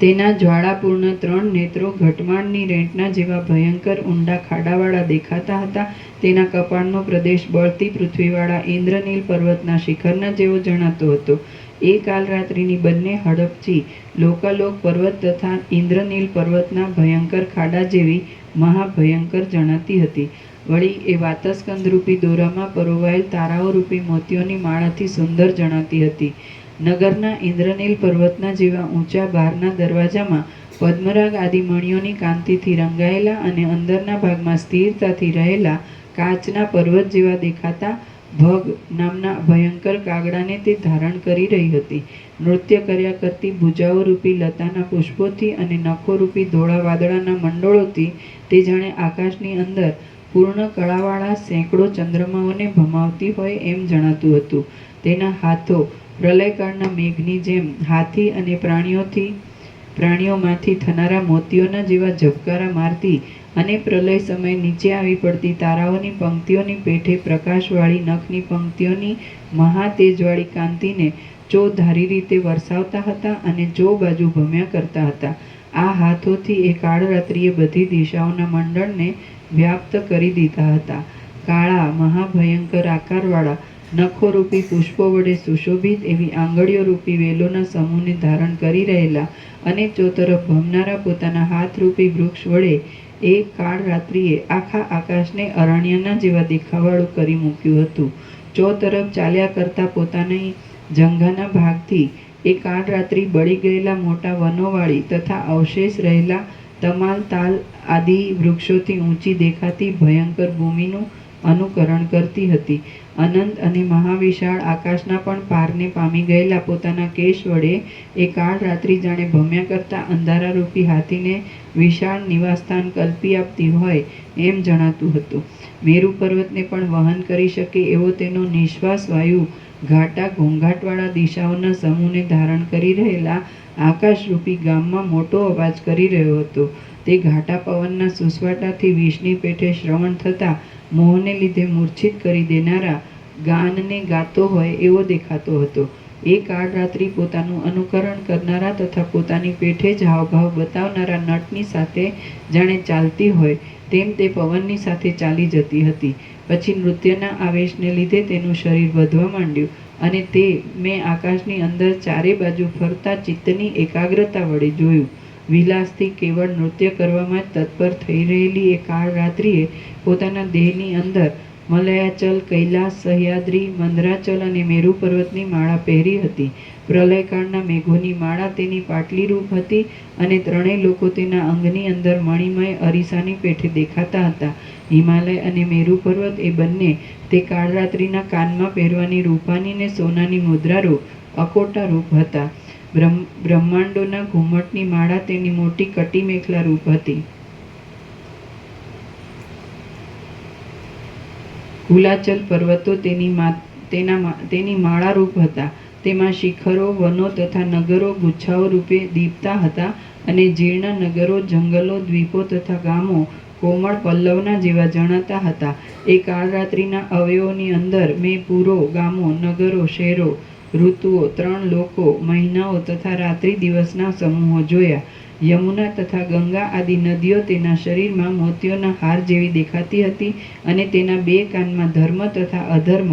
તેના જ્વાળાપૂર્ણ 3 નેત્રો ઘટમાળની રેંટના જેવા ભયંકર ઊંડા ખાડાવાળા દેખાતા હતા. તેના કપાળનો પ્રદેશ બળતી પૃથ્વીવાળા ઇન્દ્રનીલ પર્વતના શિખરના જેવો જણાતો હતો. એ કાલ રાત્રિની બંને હડપચી લોકાલોક પર્વત તથા ઇન્દ્રનીલ પર્વતના ભયંકર ખાડા જેવી મહાભયંકર જણાતી હતી. વળી એ વાતસ્કંદરૂપી દોરામાં પરોવાયેલ તારાઓરૂપી મોતીઓની માળાથી સુંદર જણાતી હતી. નગરના ઇન્દ્રનીલ પર્વતના જેવા ઊંચા બહારના દરવાજામાં પદ્મરાગ આદિ મણિઓની કાંતિથી રંગાયેલા અને અંદરના ભાગમાં સ્થિરતાથી રહેલા કાચના પર્વત જેવા દેખાતા ભગ નામના ભયંકર કાગડાને તે ધારણ કરી રહી હતી. નૃત્ય કર્યા કરતી ભુજાઓ રૂપી લતાના પુષ્પોથી અને નખો રૂપી ધોળા વાદળાના મંડળોથી તે જાણે આકાશની અંદર પૂર્ણ કળાવાળા સેંકડો ચંદ્રમાઓને ભમાવતી હોય એમ જણાતું હતું. તેના હાથો પ્રલયકાળના મેઘની જેમ હાથી અને પ્રાણીઓમાંથી થનારા મોતીઓના જેવા ઝબકારા મારતી અને પ્રલય સમયે નીચે આવી પડતી તારાઓની પંક્તિઓની પેઠે પ્રકાશવાળી નખની પંક્તિઓની મહાતેજવાળી કાંતિને ચોધારી રીતે વરસાવતા હતા અને ચો બાજુ ભમ્યા કરતા હતા. આ હાથોથી એ કાળરાત્રિએ બધી દિશાઓના મંડળને વ્યાપ્ત કરી દીધા હતા. કાળા મહાભયંકર આકારવાળા નખોરૂપી પુષ્પો વડે સુશોભિત એવી આંગળીઓ રૂપી વેલોના સમૂહને ધારણ કરી રહેલા અને ચોતરફ ભમનારા પોતાના હાથરૂપી વૃક્ષ વડે એ કાળરાત્રિએ આખા આકાશને અરણ્યના જેવા દેખાવાળું કરી મૂક્યું હતું. ચોતરફ ચાલ્યા કરતા પોતાની જંઘાના ભાગથી એ કાળરાત્રિ બળી ગયેલા મોટા વનોવાળી તથા અવશેષ રહેલા તમાલ તાલ આદિ વૃક્ષોથી ઊંચી દેખાતી ભયંકર ભૂમિનું અનુકરણ કરતી હતી. અનંત અને મહાવિશાળ આકાશના પણ પારને પામી ગયેલા પોતાના કેશ વડે એ કાળરાત્રિ જાણે ભમ્યા કરતા અંધારારૂપી હાથીને વિશાળ નિવાસસ્થાન કલ્પી આપતી હોય એમ જણાતું હતું. મેરુ પર્વતને પણ વહન કરી શકે એવો તેનો નિશ્વાસ વાયુ ઘાટા ઘોંઘાટવાળા દિશાઓના સમૂહને ધારણ કરી રહેલા આકાશરૂપી ગામમાં મોટો અવાજ કરી રહ્યો હતો. તે ઘાટા પવનના સુસવાટાથી વિષની પેઠે શ્રવણ થતા મોહને લીધે મૂર્છિત કરી દેનારા ગાનને ગાતો હોય એવો દેખાતો હતો. એ કાળરાત્રિ પોતાનું અનુકરણ કરનારા તથા પોતાની પેઠે જ હાવભાવ બતાવનારા નટની સાથે જાણે ચાલતી હોય તેમ તે પવનની સાથે ચાલી જતી હતી. પછી નૃત્યના આવેશને લીધે તેનું શરીર વધવા માંડ્યું અને તે મેં આકાશની અંદર ચારે બાજુ ફરતા ચિત્તની એકાગ્રતા વડે જોયું. વિલાસથી કેવળ નૃત્ય કરવામાં જ તત્પર થઈ રહેલી એ કાળરાત્રિએ પોતાના દેહની અંદર મલયાચલ, કૈલાસ, સહ્યાદ્રી, મંદરાચલ અને મેરુ પર્વતની માળા પહેરી હતી. પ્રલયકાળના મેઘોની માળા તેની પાટલી રૂપ હતી અને ત્રણેય લોકો તેના અંગની અંદર મણિમય અરીસાની પેઠે દેખાતા હતા. હિમાલય અને મેરુ પર્વત એ બંને તે કાળરાત્રિના કાનમાં પહેરવાની રૂપાની ને સોનાની મુદ્રારૂપ અકોટા રૂપ હતા. બ્રહ્માંડોના ઘુમ્મટની માળા તેની મોટી કટી મેખલા રૂપ હતી. કુલાચલ પર્વતો તેની માળા રૂપ હતા. તેમાં શિખરો, વનો તથા નગરો ગુચ્છાઓ રૂપે દીપતા હતા અને જીર્ણ નગરો, જંગલો, દ્વીપો તથા ગામો કોમળ પલ્લવના જેવા જણાતા હતા. એ કાળરાત્રિના અવયવોની અંદર મેં પુરો, ગામો, નગરો, શહેરો, ઋતુઓ, 3 લોકો, મહિનાઓ તથા રાત્રિ દિવસના સમૂહો જોયા. યમુના તથા ગંગા આદિ નદીઓ તેના શરીરમાં મોતીઓના હાર જેવી દેખાતી હતી અને તેના 2 કાનમાં ધર્મ તથા અધર્મ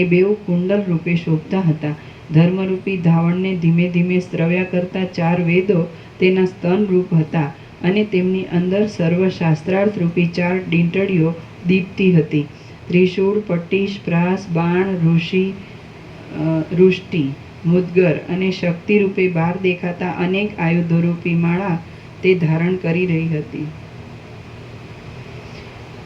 એ બેઉ કુંડલ રૂપે શોભતા હતા. ધર્મરૂપી ધાવણને ધીમે ધીમે સ્ત્રવ્યા કરતા 4 વેદો તેના સ્તન રૂપ હતા અને તેમની અંદર સર્વ શાસ્ત્રાર્થ રૂપી 4 ડીંટડીઓ દીપતી હતી. ત્રિશૂળ, પટ્ટીશ, પ્રાસ, બાણ, રુષ્ટિ, મુદ્ગર અને શક્તિ રૂપે 12 દેખાતા અનેક આયુધોરૂપી માળા તે ધારણ કરી રહી હતી.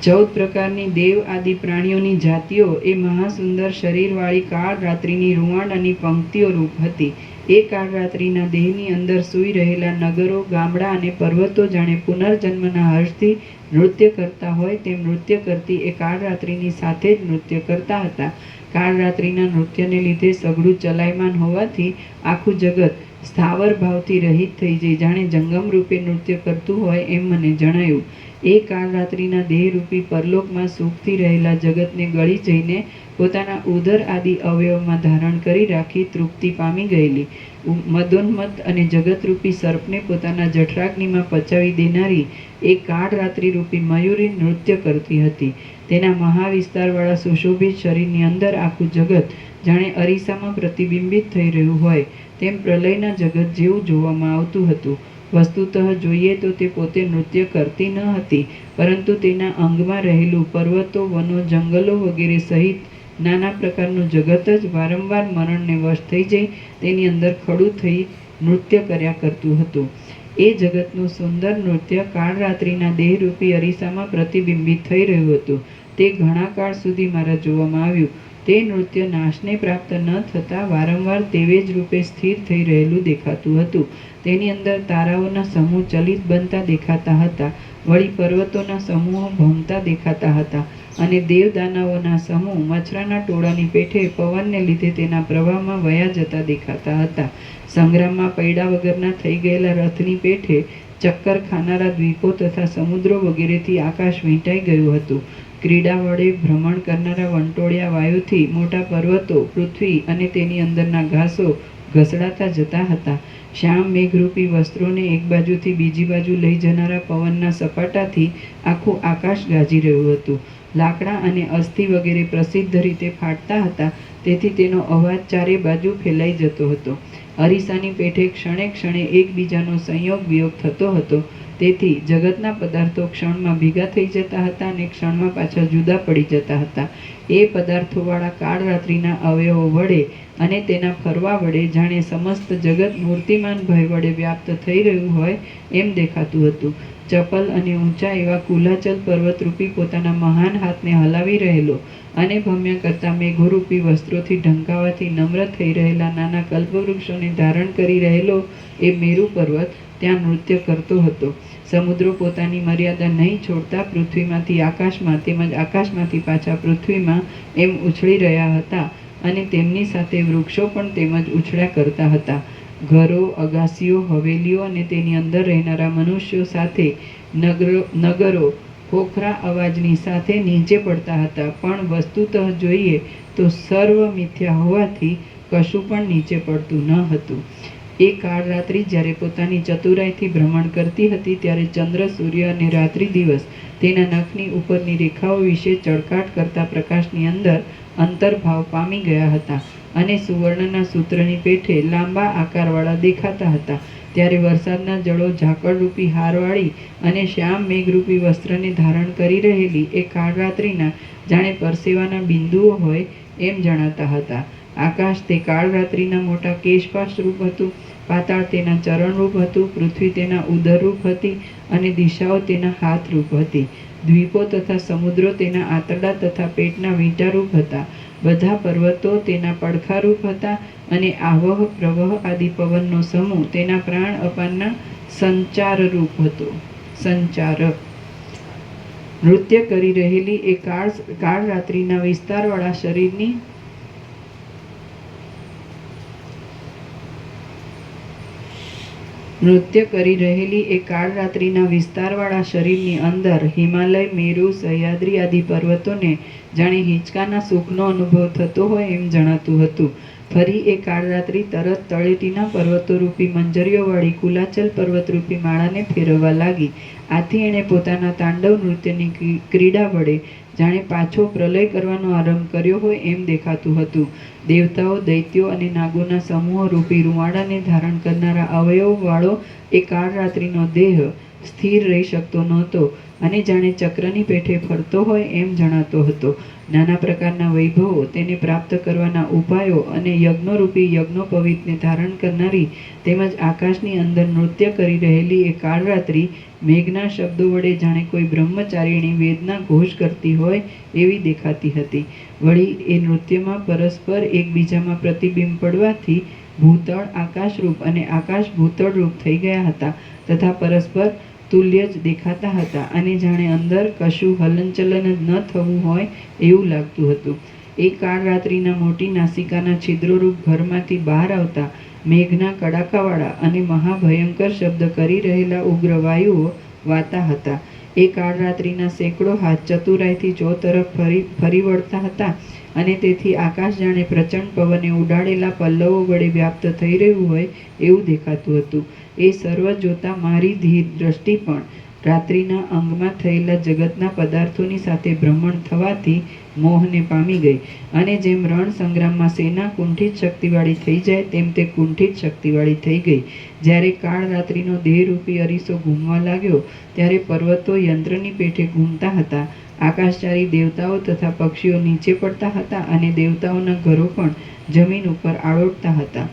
14 પ્રકારની દેવ આદિ પ્રાણીઓની જાતિઓ એ મહાસુંદર શરીરવાળી કાળરાત્રિની રૂંવાડાની પંક્તિઓ રૂપ હતી. એ કાળરાત્રિના દેહની અંદર સૂઈ રહેલા નગરો, ગામડા અને પર્વતો જાણે પુનર્જન્મના હર્ષથી નૃત્ય કરતા હોય તેમ નૃત્ય કરતી એ કાળરાત્રિની સાથે જ નૃત્ય કરતા હતા. કાળરાત્રિના નૃત્યને લીધે સઘળું ચલાયમાન હોવાથી આખું જગત સ્થાવર ભાવથી રહિત થઈ જઈ જાણે જંગમ રૂપે નૃત્ય કરતું હોય એમ મને જણાયું. એ કાળરાત્રિના દેહરૂપી પરલોકમાં સુખથી રહેલા જગતને ગળી જઈને પોતાના ઉદર આદિ અવયવમાં ધારણ કરી રાખી તૃપ્તિ પામી ગયેલી મદોન્મત્ત અને જગતરૂપી સર્પને પોતાના જઠરાગ્નિમાં પચાવી દેનારી એ કાળરાત્રિ રૂપી મયુરી નૃત્ય કરતી હતી. તેના મહાવિસ્તારવાળા સુશોભિત શરીરની અંદર આખું જગત જાણે અરીસામાં પ્રતિબિંબિત થઈ રહ્યું હોય તેમ પ્રલયના જગત જેવું જોવામાં આવતું હતું. વસ્તુતઃ જોઈએ તો તે પોતે નૃત્ય કરતી ન હતી, પરંતુ તેના અંગમાં રહેલું પર્વતો, વનો, જંગલો વગેરે સહિત નાના પ્રકારનું જગત જ વારંવાર મરણને વશ થઈ જઈ તેની અંદર ખડું થઈ નૃત્ય કર્યા કરતું હતું. એ જગતનું સુંદર નૃત્ય કાળરાત્રિના દેહરૂપી અરીસામાં પ્રતિબિંબિત થઈ રહ્યું હતું. તે ઘણા કાળ સુધી મારા જોવામાં આવ્યું. તે નૃત્ય નાશને પ્રાપ્ત ન થતાં વારંવાર તેવે જ રૂપે સ્થિર થઈ રહેલું દેખાતું હતું. તેની અંદર તારાઓના સમૂહ ચલિત બનતા દેખાતા હતા, વળી પર્વતોના સમૂહો ભમતા દેખાતા હતા, અને દેવદાનવોના સમૂહ મચ્છરાના ટોળાની પેઠે પવનને લીધે તેના પ્રવાહમાં વયા જતા દેખાતા હતા. સંગ્રામમાં પૈડા વગરના થઈ ગયેલા રથની પેઠે ચક્કર ખાનારા દ્વીપો તથા સમુદ્રો વગેરેથી આકાશ વીંટાઈ ગયું હતું. ક્રીડા વડે ભ્રમણ કરનારા વંટોળિયા વાયુથી મોટા પર્વતો, પૃથ્વી અને તેની અંદરના ઘાસો ઘસડાતા જતા હતા. શ્યામ મેઘરૂપી વસ્ત્રોને એક બાજુથી બીજી બાજુ લઈ જનારા પવનના સપાટાથી આખું આકાશ ગાજી રહ્યું હતું. લાકડા અને અસ્થિ વગેરે પ્રસિદ્ધ રીતે ફાટતા હતા, તેથી તેનો અવાજ ચારે બાજુ ફેલાઈ જતો હતો. અરીસાની પેઠે ક્ષણે ક્ષણે એકબીજાનો સંયોગ વિયોગ થતો હતો, તેથી જગતના પદાર્થો ક્ષણમાં ભેગા થઈ જતા હતા અને ક્ષણમાં પાછા જુદા પડી જતા હતા. એ પદાર્થોવાળા કાળરાત્રિના અવયવો વડે અને તેના ફરવા વડે જાણે સમસ્ત જગત મૂર્તિમાન ભય વડે વ્યાપ્ત થઈ રહ્યું હોય એમ દેખાતું હતું. ચપલ અને ઊંચા એવા કુલાચલ પર્વતરૂપી પોતાના મહાન હાથને હલાવી રહેલો અને ભમ્ય કરતા મેઘોરૂપી વસ્ત્રોથી ઢંકાવાથી નમ્ર થઈ રહેલા નાના કલ્પવૃક્ષોને ધારણ કરી રહેલો એ મેરુ પર્વત ત્યાં નૃત્ય કરતો હતો. સમુદ્રો પોતાની મર્યાદા નહીં છોડતા પૃથ્વીમાંથી આકાશમાં તેમજ આકાશમાંથી પાછા પૃથ્વીમાં એમ ઉછળી રહ્યા હતા, અને તેમની સાથે વૃક્ષો પણ તેમજ ઉછળ્યા કરતા હતા. ઘરો, અગાસીઓ, હવેલીઓ અને તેની અંદર રહેનારા મનુષ્યો સાથે નગરો ખોખરા અવાજની સાથે નીચે પડતા હતા, પણ વસ્તુતઃ જોઈએ તો સર્વ મિથ્યા હોવાથી કશું પણ નીચે પડતું ન હતું. એ કાળરાત્રિ જ્યારે પોતાની ચતુરાઈથી ભ્રમણ કરતી હતી ત્યારે ચંદ્ર, સૂર્ય અને રાત્રિ દિવસ તેના નખની ઉપરની રેખાઓ વિશે ચળકાટ કરતા પ્રકાશની અંદર અંતર્ભાવ પામી ગયા હતા, અને સુવર્ણના સૂત્રની પેઠે લાંબા આકારવાળા દેખાતા હતા. ત્યારે વરસાદના જળો ઝાકળરૂપી હારવાળી અને શ્યામ મેઘરૂપી વસ્ત્રને ધારણ કરી રહેલી એ કાળરાત્રિના જાણે પરસેવાના બિંદુઓ હોય એમ જણાતા હતા. આકાશ તે કાળરાત્રિના મોટા કેશપાશ રૂપ હતું, પાતાળ તેના ચરણરૂપ હતું, પૃથ્વી તેના ઉદરરૂપ હતી, અને દિશાઓ તેના હાથરૂપ હતી. દ્વીપો તથા સમુદ્રો તેના આંતરડા તથા પેટના વીંટારૂપ હતા. બધા પર્વતો તેના પડખારૂપ હતા, અને આવહ પ્રવહ આદિ પવનનો સમૂહ તેના પ્રાણ અપાનના સંચારરૂપ હતો. સંચારક નૃત્ય કરી રહેલી એ કાળરાત્રિના વિસ્તારવાળા શરીરની નૃત્ય કરી રહેલી એ કાળરાત્રિના વિસ્તારવાળા શરીરની અંદર હિમાલય, મેરુ, સહ્યાદ્રી આદિ પર્વતોને જાણે હિંચકાના સુખનો અનુભવ થતો હોય એમ જણાતું હતું. ફરી એ કાળરાત્રિ તરત તળેટીના પર્વતોરૂપી મંજરીઓવાળી કુલાચલ પર્વતરૂપી માળાને ફેરવવા લાગી. આથી એણે પોતાના તાંડવ નૃત્યની ક્રીડા વડે જાણે પાછો પ્રલય કરવાનો આરંભ કર્યો હોય એમ દેખાતું હતું. દેવતાઓ, દૈત્યો અને નાગોના સમૂહ રૂપી રૂવાડાને ધારણ કરનારા અવયવવાળો એ કાળરાત્રિનો દેહ સ્થિર રહી શકતો નહોતો, અને જાણે ચક્રની પેઠે ફરતો હોય એમ જણાતો હતો. નાના પ્રકારના વૈભવો, તેને પ્રાપ્ત કરવાના ઉપાયો અને યજ્ઞોરૂપી યજ્ઞોપવીતને ધારણ કરનારી તેમજ આકાશની અંદર નૃત્ય કરી રહેલી એ કાળરાત્રિ મેઘના શબ્દો વડે જાણે કોઈ બ્રહ્મચારીણી વેદના ઘોષ કરતી હોય એવી દેખાતી હતી. વળી એ નૃત્યમાં પરસ્પર એકબીજામાં પ્રતિબિંબ પડવાથી ભૂતળ આકાશરૂપ અને આકાશ ભૂતળરૂપ થઈ ગયા હતા, તથા પરસ્પર તુલ્ય જ દેખાતા હતા, અને જાણે અંદર કશું હલનચલન જ ન થવું હોય એવું લાગતું હતું. એ કાળરાત્રિના મોટી નાસિકાના છિદ્રોરૂપ ઘરમાંથી બહાર આવતા મેઘના કડાકાવાળા અને મહાભયંકર શબ્દ કરી રહેલા ઉગ્ર વાયુઓ વાતા હતા. એ કાળરાત્રિના સેંકડો હાથ ચતુરાઈથી ચોતરફ ફરી વળતા હતા, અને તેથી આકાશ જાણે પ્રચંડ પવને ઉડાડેલા પલ્લવો વડે વ્યાપ્ત થઈ રહ્યું હોય એવું દેખાતું હતું. એ સર્વ જોતા મારી ધીર દ્રષ્ટિ પણ રાત્રિના અંગમાં થયેલા જગતના પદાર્થોની સાથે ભ્રમણ થવાથી મોહને પામી ગઈ. અને જેમ રણ સંગ્રામમાં સેના કુંઠિત શક્તિવાળી થઈ જાય તેમ તે કુંઠિત શક્તિવાળી થઈ ગઈ. જ્યારે કાળ રાત્રિનો દેહરૂપી અરીસો ઘૂમવા લાગ્યો ત્યારે પર્વતો યંત્રની પેઠે ઘૂમતા હતા, આકાશચારી દેવતાઓ તથા પક્ષીઓ નીચે પડતા હતા અને દેવતાઓના ઘરો પણ જમીન ઉપર આળોટતા હતા.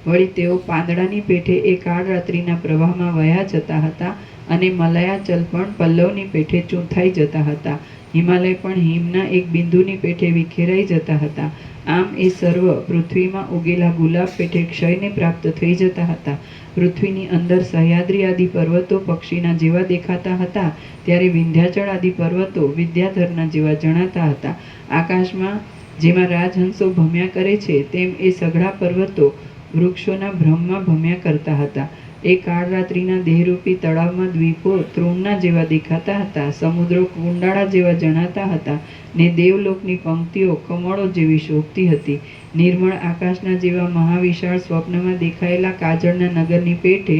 વળી તેઓ પાંદડાની પેઠે એ કાળ રાત્રિના પ્રવાહમાં વયા જતા હતા અને મલયાચલ પણ પલ્લવની પેઠે ચૂંથાઈ જતા હતા. હિમાલય પણ હિમના એક બિંદુની પેઠે વિખેરાઈ જતા હતા. આમ એ સર્વ પૃથ્વીમાં ઉગેલા ગુલાબ પેઠે ક્ષયને પ્રાપ્ત થઈ જતા હતા. પૃથ્વીની અંદર સહ્યાદ્રી આદિ પર્વતો પક્ષીના જેવા દેખાતા હતા, ત્યારે વિંધ્યાચળ આદિ પર્વતો વિદ્યાધરના જેવા જણાતા હતા. આકાશમાં જેમાં રાજહંસો ભમ્યા કરે છે તેમ એ સઘળા પર્વતો વૃક્ષોના ભ્રમમાં ભમ્યા કરતા હતા. એ કાળ રાત્રિના દેહરૂપી તળાવમાં દ્વીપો તૃણના જેવા દેખાતા હતા, સમુદ્રો કુંડાળા જેવા જણાતા હતા ને દેવલોકની પંક્તિઓ કમળો જેવી શોભતી હતી. નિર્મળ આકાશના જેવા મહાવિશાળ સ્વપ્નમાં દેખાયેલા કાજળના નગરની પેઠે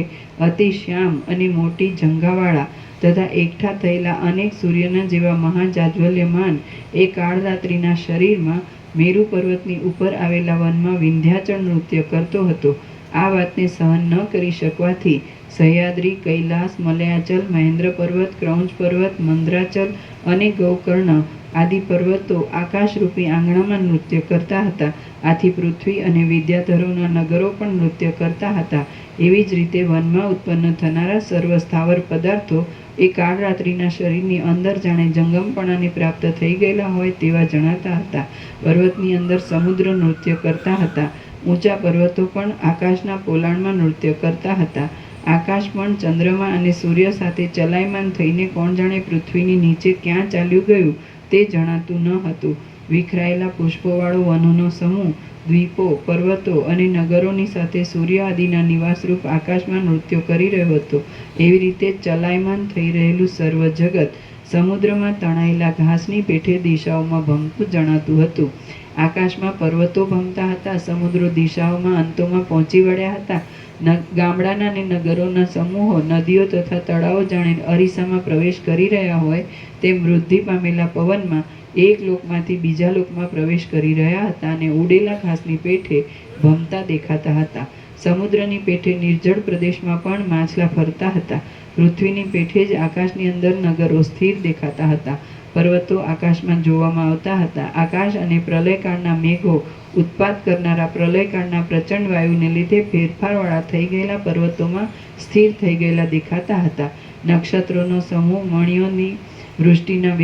અતિ શ્યામ અને મોટી જંઘાવાળા તથા એકઠા થયેલા અનેક સૂર્યના જેવા મહાજાજ્વલ્યમાન એ કાળ રાત્રિના શરીરમાં મેરુ પર્વતની ઉપર આવેલા વનમાં વિંધ્યાચળ નૃત્ય કરતો હતો. આ વાતને સહન ન કરી શકવાથી સહ્યાદ્રી, કૈલાસ, મલયાચલ, મહેન્દ્ર પર્વત, ક્રૌંચ પર્વત, મંદ્રાચલ અને ગૌકર્ણ આદિ પર્વતો આકાશરૂપી આંગણામાં નૃત્ય કરતા હતા. આથી પૃથ્વી અને વિદ્યાધરોના નગરો પણ નૃત્ય કરતા હતા. એવી જ રીતે વનમાં ઉત્પન્ન થનારા સર્વ સ્થાવર પદાર્થો એ કાળ રાત્રિના શરીરની અંદર જાણે જંગમપણાને પ્રાપ્ત થઈ ગયેલા હોય તેવા જણાતા હતા. પર્વતની અંદર સમુદ્ર નૃત્ય કરતા હતા. ઊંચા પર્વતો પણ આકાશના પોલાણમાં નૃત્ય કરતા હતા. આકાશ પણ ચંદ્રમા અને સૂર્ય સાથે ચલાયમાન થઈને કોણ જાણે પૃથ્વીની નીચે ક્યાં ચાલ્યું ગયું તે જણાતું ન હતું. વિખરાયેલા પુષ્પોવાળો વનોનો સમૂહ, દ્વીપો, પર્વતો અને નગરોની સાથે સૂર્ય આદિના નિવાસરૂપ આકાશમાં નૃત્યો કરી રહ્યો હતો. એવી રીતે ચલાયમાન થઈ રહેલું સર્વ જગત સમુદ્રમાં તણાયેલા ઘાસની પેઠે દિશાઓમાં ભમતું જણાતું હતું. આકાશમાં પર્વતો ભમતા હતા, સમુદ્રો દિશાઓમાં અંતોમાં પહોંચી વળ્યા હતા. ગામડાના અને નગરોના સમૂહો, નદીઓ તથા તળાવો જાણે અરીસામાં પ્રવેશ કરી રહ્યા હોય તેમ વૃદ્ધિ પામેલા પવનમાં એક લોકમાંથી બીજા લોકમાં પ્રવેશ કરી રહ્યા હતા અને ઉડેલા ઘાસની પેઠે ભમતા દેખાતા હતા. સમુદ્રની પેઠે નિર્જળ પ્રદેશમાં પણ માછલા ફરતા હતા. પૃથ્વીની પેઠે જ આકાશની અંદર નગરો સ્થિર દેખાતા હતા. પર્વતો આકાશમાં જોવામાં આવતા હતા. આકાશ અને પ્રલયકાળના મેઘો ઉત્પાત કરનારા પ્રલયકાળના પ્રચંડ વાયુને લીધે ફેરફારવાળા થઈ ગયેલા પર્વતોમાં સ્થિર થઈ ગયેલા દેખાતા હતા. નક્ષત્રોનો સમૂહ મણિઓની વૃષ્ટિના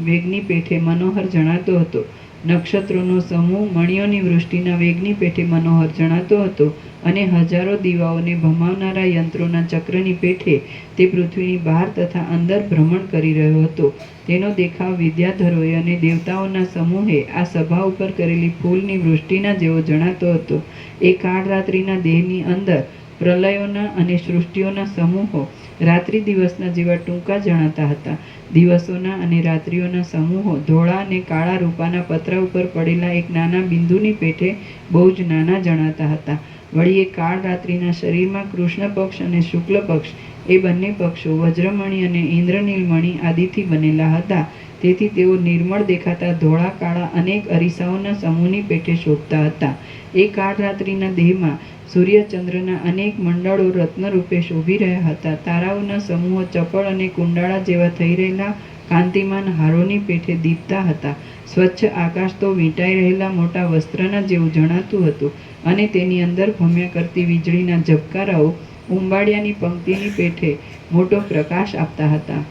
વેગની પેઠે મનોહર જણાતો હતો. નક્ષત્રોનો સમૂહ મણિઓની વૃષ્ટિના વેગની પેઠે મનોહર જણાતો હતો અને હજારો દીવાઓને ભમાવનારા યંત્રોના ચક્રની પેઠે તે પૃથ્વીની બહાર તથા અંદર ભ્રમણ કરી રહ્યો હતો. તેનો દેખાવ વિદ્યાધરોએ અને દેવતાઓના સમૂહે આ સભા ઉપર કરેલી ફૂલની વૃષ્ટિના જેવો જણાતો હતો. એ કાળ રાત્રિના દેહની અંદર પ્રલયોના અને સૃષ્ટિઓના સમૂહો રાત્રિ દિવસના જેવા ટૂંકા જણાતા હતા. દિવસોના અને રાત્રિઓના સમૂહો ધોળા અને કાળા રૂપાના પતરા ઉપર પડેલા એક નાના બિંદુની પેઠે બહુ જ નાના જણાતા હતા. વળી એ કાળ રાત્રિના શરીરમાં કૃષ્ણ પક્ષ અને શુક્લ પક્ષ એ બંને પક્ષો વજ્રમણી અને ઇન્દ્રનીલમણી આદિથી બનેલા હતા. તેથી તેઓ નિર્મળ દેખાતા ધોળા કાળા અનેક અરીસાઓના સમૂહની પેઠે શોભતા હતા. એ કાળ રાત્રિના દેહમાં સૂર્યચંદ્રના અનેક મંડળો રત્નરૂપે શોભી રહ્યા હતા. તારાઓના સમૂહો ચપળ અને કુંડાળા જેવા થઈ રહેલા કાંતિમાન હારોની પેઠે દીપતા હતા. સ્વચ્છ આકાશ તો વીંટાઈ રહેલા મોટા વસ્ત્રના જેવું જણાતું હતું અને તેની અંદર ભમ્યા કરતી વીજળીના ઝબકારાઓ ઉંબાડિયાની પંક્તિની પેઠે મોટો પ્રકાશ આપતા હતા.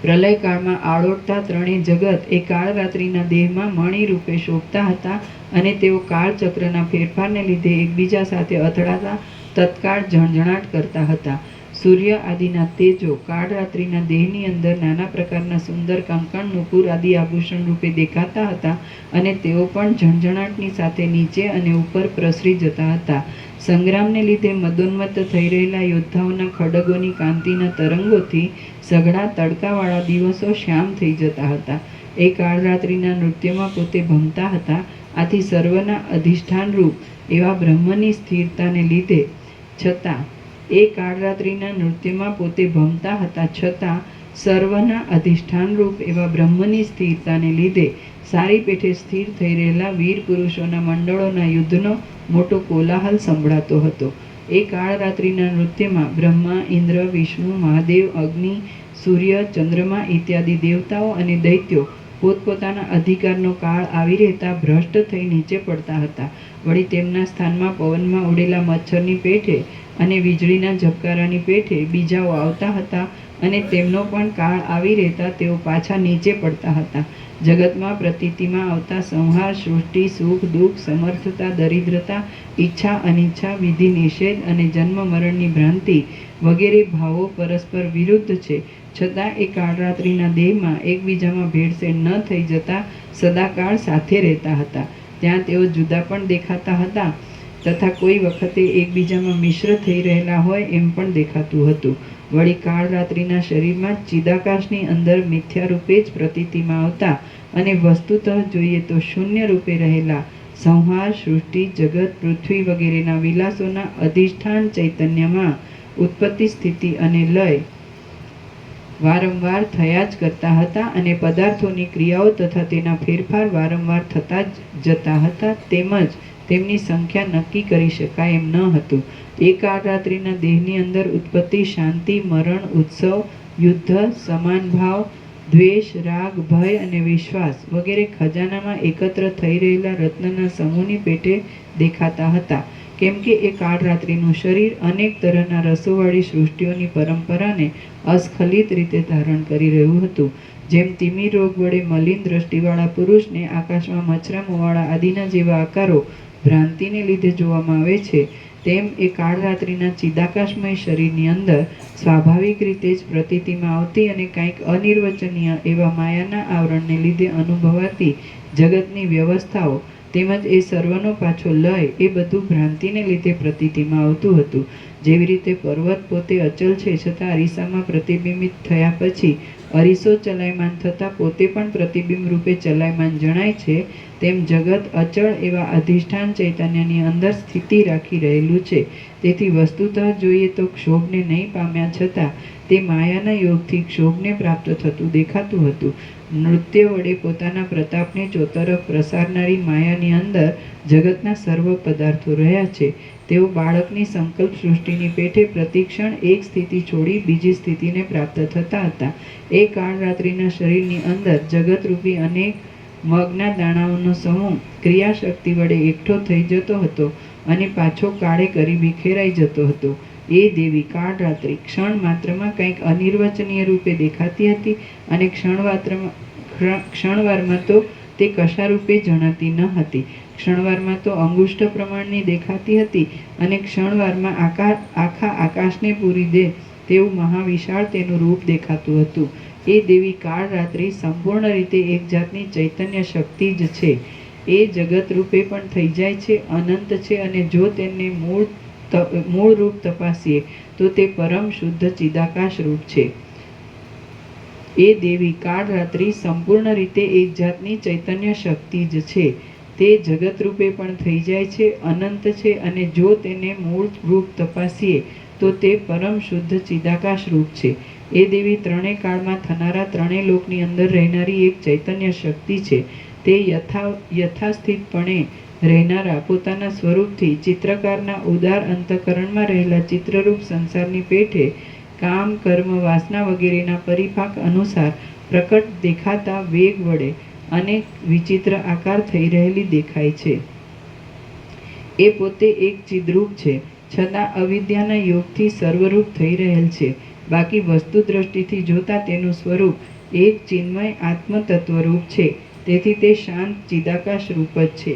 પ્રલયકાળમાં આળોટતા ત્રણેય જગત એ કાળ રાત્રિના દેહમાં મણિ રૂપે શોભતા હતા અને તેઓ કાળચક્રના ફેરફારને લીધે એકબીજા સાથે અથડાતા તત્કાળ ઝણઝણાટ કરતા હતા. સૂર્ય આદિના તેજો કાળ રાત્રિના દેહની અંદર નાના પ્રકારના સુંદર કંકણ, નુપુર આદિ આભૂષણ રૂપે દેખાતા હતા અને તેઓ પણ ઝણઝણાટની સાથે નીચે અને ઉપર પ્રસરી જતા હતા. સંગ્રામને લીધે મદોન્મત્ત થઈ રહેલા યોદ્ધાઓના ખડગોની કાંતિના તરંગોથી સઘળા તડકાવાળા દિવસો શ્યામ થઈ જતા હતા. એ કાળ રાત્રિના નૃત્યમાં પોતે ભમતા હતા. આથી સર્વના અધિષ્ઠાનરૂપ એવા બ્રહ્મની સ્થિરતાને લીધે છતાં એ કાળ રાત્રિના નૃત્યમાં પોતે ભમતા હતા છતાં સર્વના અધિષ્ઠાનરૂપ એવા બ્રહ્મની સ્થિરતાને લીધે સારી પેઠે સ્થિર થઈ રહેલા વીર પુરુષોના મંડળોના યુદ્ધનો મોટો કોલાહલ સંભળાતો હતો. એ કાળરાત્રિના નૃત્યમાં બ્રહ્મા, ઇન્દ્ર, વિષ્ણુ, મહાદેવ, અગ્નિ, સૂર્ય, ચંદ્રમા ઇત્યાદિ દેવતાઓ અને દૈત્યો પોતપોતાના અધિકારનો કાળ આવી રહેતા ભ્રષ્ટ થઈ નીચે પડતા હતા. વળી તેમના સ્થાનમાં પવનમાં ઉડેલા મચ્છરની પેઠે અને વીજળીના ઝબકારાની પેઠે બીજાઓ આવતા હતા અને તેમનો પણ કાળ આવી રહેતા તેઓ પાછા નીચે પડતા હતા. જગતમાં પ્રતીતિમાં આવતા સંહાર, સૃષ્ટિ, સુખ, દુઃખ, સમર્થતા, દરિદ્રતા, ઈચ્છા, અનિચ્છા, વિધિ, નિષેધ અને જન્મ મરણની ભ્રાંતિ વગેરે ભાવો પરસ્પર વિરુદ્ધ છે, છતાં એ કાળરાત્રિના દેહમાં એકબીજામાં ભેળસેળ ન થઈ જતા સદાકાળ સાથે રહેતા હતા. ત્યાં તેઓ જુદા પણ દેખાતા હતા તથા કોઈ વખતે એકબીજામાં મિશ્ર થઈ રહેલા હોય એમ પણ દેખાતું હતું. વળી કાળરાત્રિના શરીરમાં ચિદાકાશની અંદર મિથ્યા રૂપે જ પ્રતીતિમાં આવતા અને વસ્તુતઃ જોઈએ તો શૂન્ય રૂપે રહેલા સંહાર, સૃષ્ટિ, જગત, પૃથ્વી વગેરેના વિલાસોના અધિષ્ઠાન ચૈતન્યમાં ઉત્પત્તિ, સ્થિતિ અને લય વારંવાર થયા જ કરતા હતા અને પદાર્થોની ક્રિયાઓ તથા તેના ફેરફાર વારંવાર થતા જ જતા હતા. તેમજ તેમની સંખ્યા નક્કી કરી શકાય એમ ન હતું. એ કાળરાત્રિના દેહની અંદર ઉત્પત્તિ, શાંતિ, મરણ, ઉત્સવ, યુદ્ધ, સમાન ભાવ, દ્વેષ, રાગ, ભય અને વિશ્વાસ વગેરે ખજાનામાં એકત્ર થઈ રહેલા રત્નના સમૂહની પેટે દેખાતા હતા. કેમ કે એ કાળરાત્રિનું શરીર અનેક તરહના રસોવાળી સૃષ્ટિઓની પરંપરાને અસ્ખલિત રીતે ધારણ કરી રહ્યું હતું. જેમ તિમિર રોગ વડે મલિન દ્રષ્ટિવાળા પુરુષને આકાશમાં મચરા, મોવાળા આદિના જેવા આકારો ભ્રાંતિને લીધે જોવામાં આવે છે, તેમ એ કાળરાત્રિના ચિદાકાશમય શરીરની અંદર સ્વાભાવિક રીતે જ પ્રતીતિમાં આવતી અને કંઈક અનિર્વચનીય એવા માયાના આવરણને લીધે અનુભવાતી જગતની વ્યવસ્થાઓ તેમજ એ સર્વનો પાછો લય એ બધું ભ્રાંતિને લીધે પ્રતીતિમાં આવતું હતું. જેવી રીતે પર્વત પોતે અચલ છે છતાં અરીસામાં પ્રતિબિંબિત થયા પછી અરીસો ચલાયમાન થતાં પોતે પણ પ્રતિબિંબ રૂપે ચલાયમાન જણાય છે, તેમ જગત અચળ એવા અધિષ્ઠાન ચૈતન્યની અંદર સ્થિતિ રાખી રહેલું છે. તેથી વસ્તુતઃ જોઈએ તો ક્ષોભને નહીં પામ્યા છતાં તે માયાના યોગથી ક્ષોભને પ્રાપ્ત થતું દેખાતું હતું. નૃત્ય વડે પોતાના પ્રતાપને ચોતરફ પ્રસારનારી માયાની અંદર જગતના સર્વ પદાર્થો રહ્યા છે. તેઓ બાળકની સંકલ્પ સૃષ્ટિની પેઠે પ્રતિક્ષણ એક સ્થિતિ છોડી બીજી સ્થિતિને પ્રાપ્ત થતા હતા. એ કાળરાત્રિના શરીરની અંદર જગતરૂપી અનેક મગના દાણાઓનો સમૂહ ક્રિયાશક્તિ વડે એકઠો થઈ જતો હતો અને પાછો કાળે કરી વિખેરાઈ જતો હતો. એ દેવી કાળરાત્રિ ક્ષણ માત્રમાં કંઈક અનિર્વચનીય રૂપે દેખાતી હતી અને ક્ષણવારમાં તો તે કશા રૂપે જણાતી ન હતી. ક્ષણવારમાં તો અંગુષ્ઠ પ્રમાણની દેખાતી હતી અને ક્ષણવારમાં આખા આકાશને પૂરી દે તેવું મહાવિશાળ તેનું રૂપ દેખાતું હતું. એ દેવી કાળરાત્રિ સંપૂર્ણ રીતે એક જાતની ચૈતન્ય શક્તિ જ છે. એ જગત રૂપે પણ થઈ જાય છે, અનંત છે અને જો તેને મૂળ રૂપ તપાસીએ તો તે પરમ શુદ્ધ ચિદાકાશ રૂપ છે. એ દેવી કાળરાત્રિ સંપૂર્ણ રીતે એક જાતની ચૈતન્ય શક્તિ જ છે. તે જગત રૂપે પણ થઈ જાય છે, અનંત છે અને જો તેને મૂળ રૂપ તપાસીએ તો તે પરમ શુદ્ધ ચિદાકાશ રૂપ છે. એ દેવી ત્રણેય કાળમાં થનારા ત્રણેય લોકની અંદર રહેનારી એક ચૈતન્ય શક્તિ છે. તે યથાસ્થિતપણે રહેનારા પોતાના સ્વરૂપથી ચિત્રકારના ઉદાર અંતઃકરણમાં રહેલા ચિત્રરૂપ સંસારની પેઠે કામ, કર્મ, વાસના વગેરેના પરિપાક અનુસાર પ્રકટ દેખાતા વેગ વડે અનેક વિચિત્ર આકાર થઈ રહેલી દેખાય છે. એ પોતે એક ચિદ્રૂપ છે, છતાં અવિદ્યાના યોગથી સર્વરૂપ થઈ રહેલ છે. બાકી વસ્તુ દ્રષ્ટિથી જોતા તેનું સ્વરૂપ એક ચિન્મય આત્મતત્વરૂપ છે. તેથી તે શાંત ચિદાકાશ રૂપ જ છે.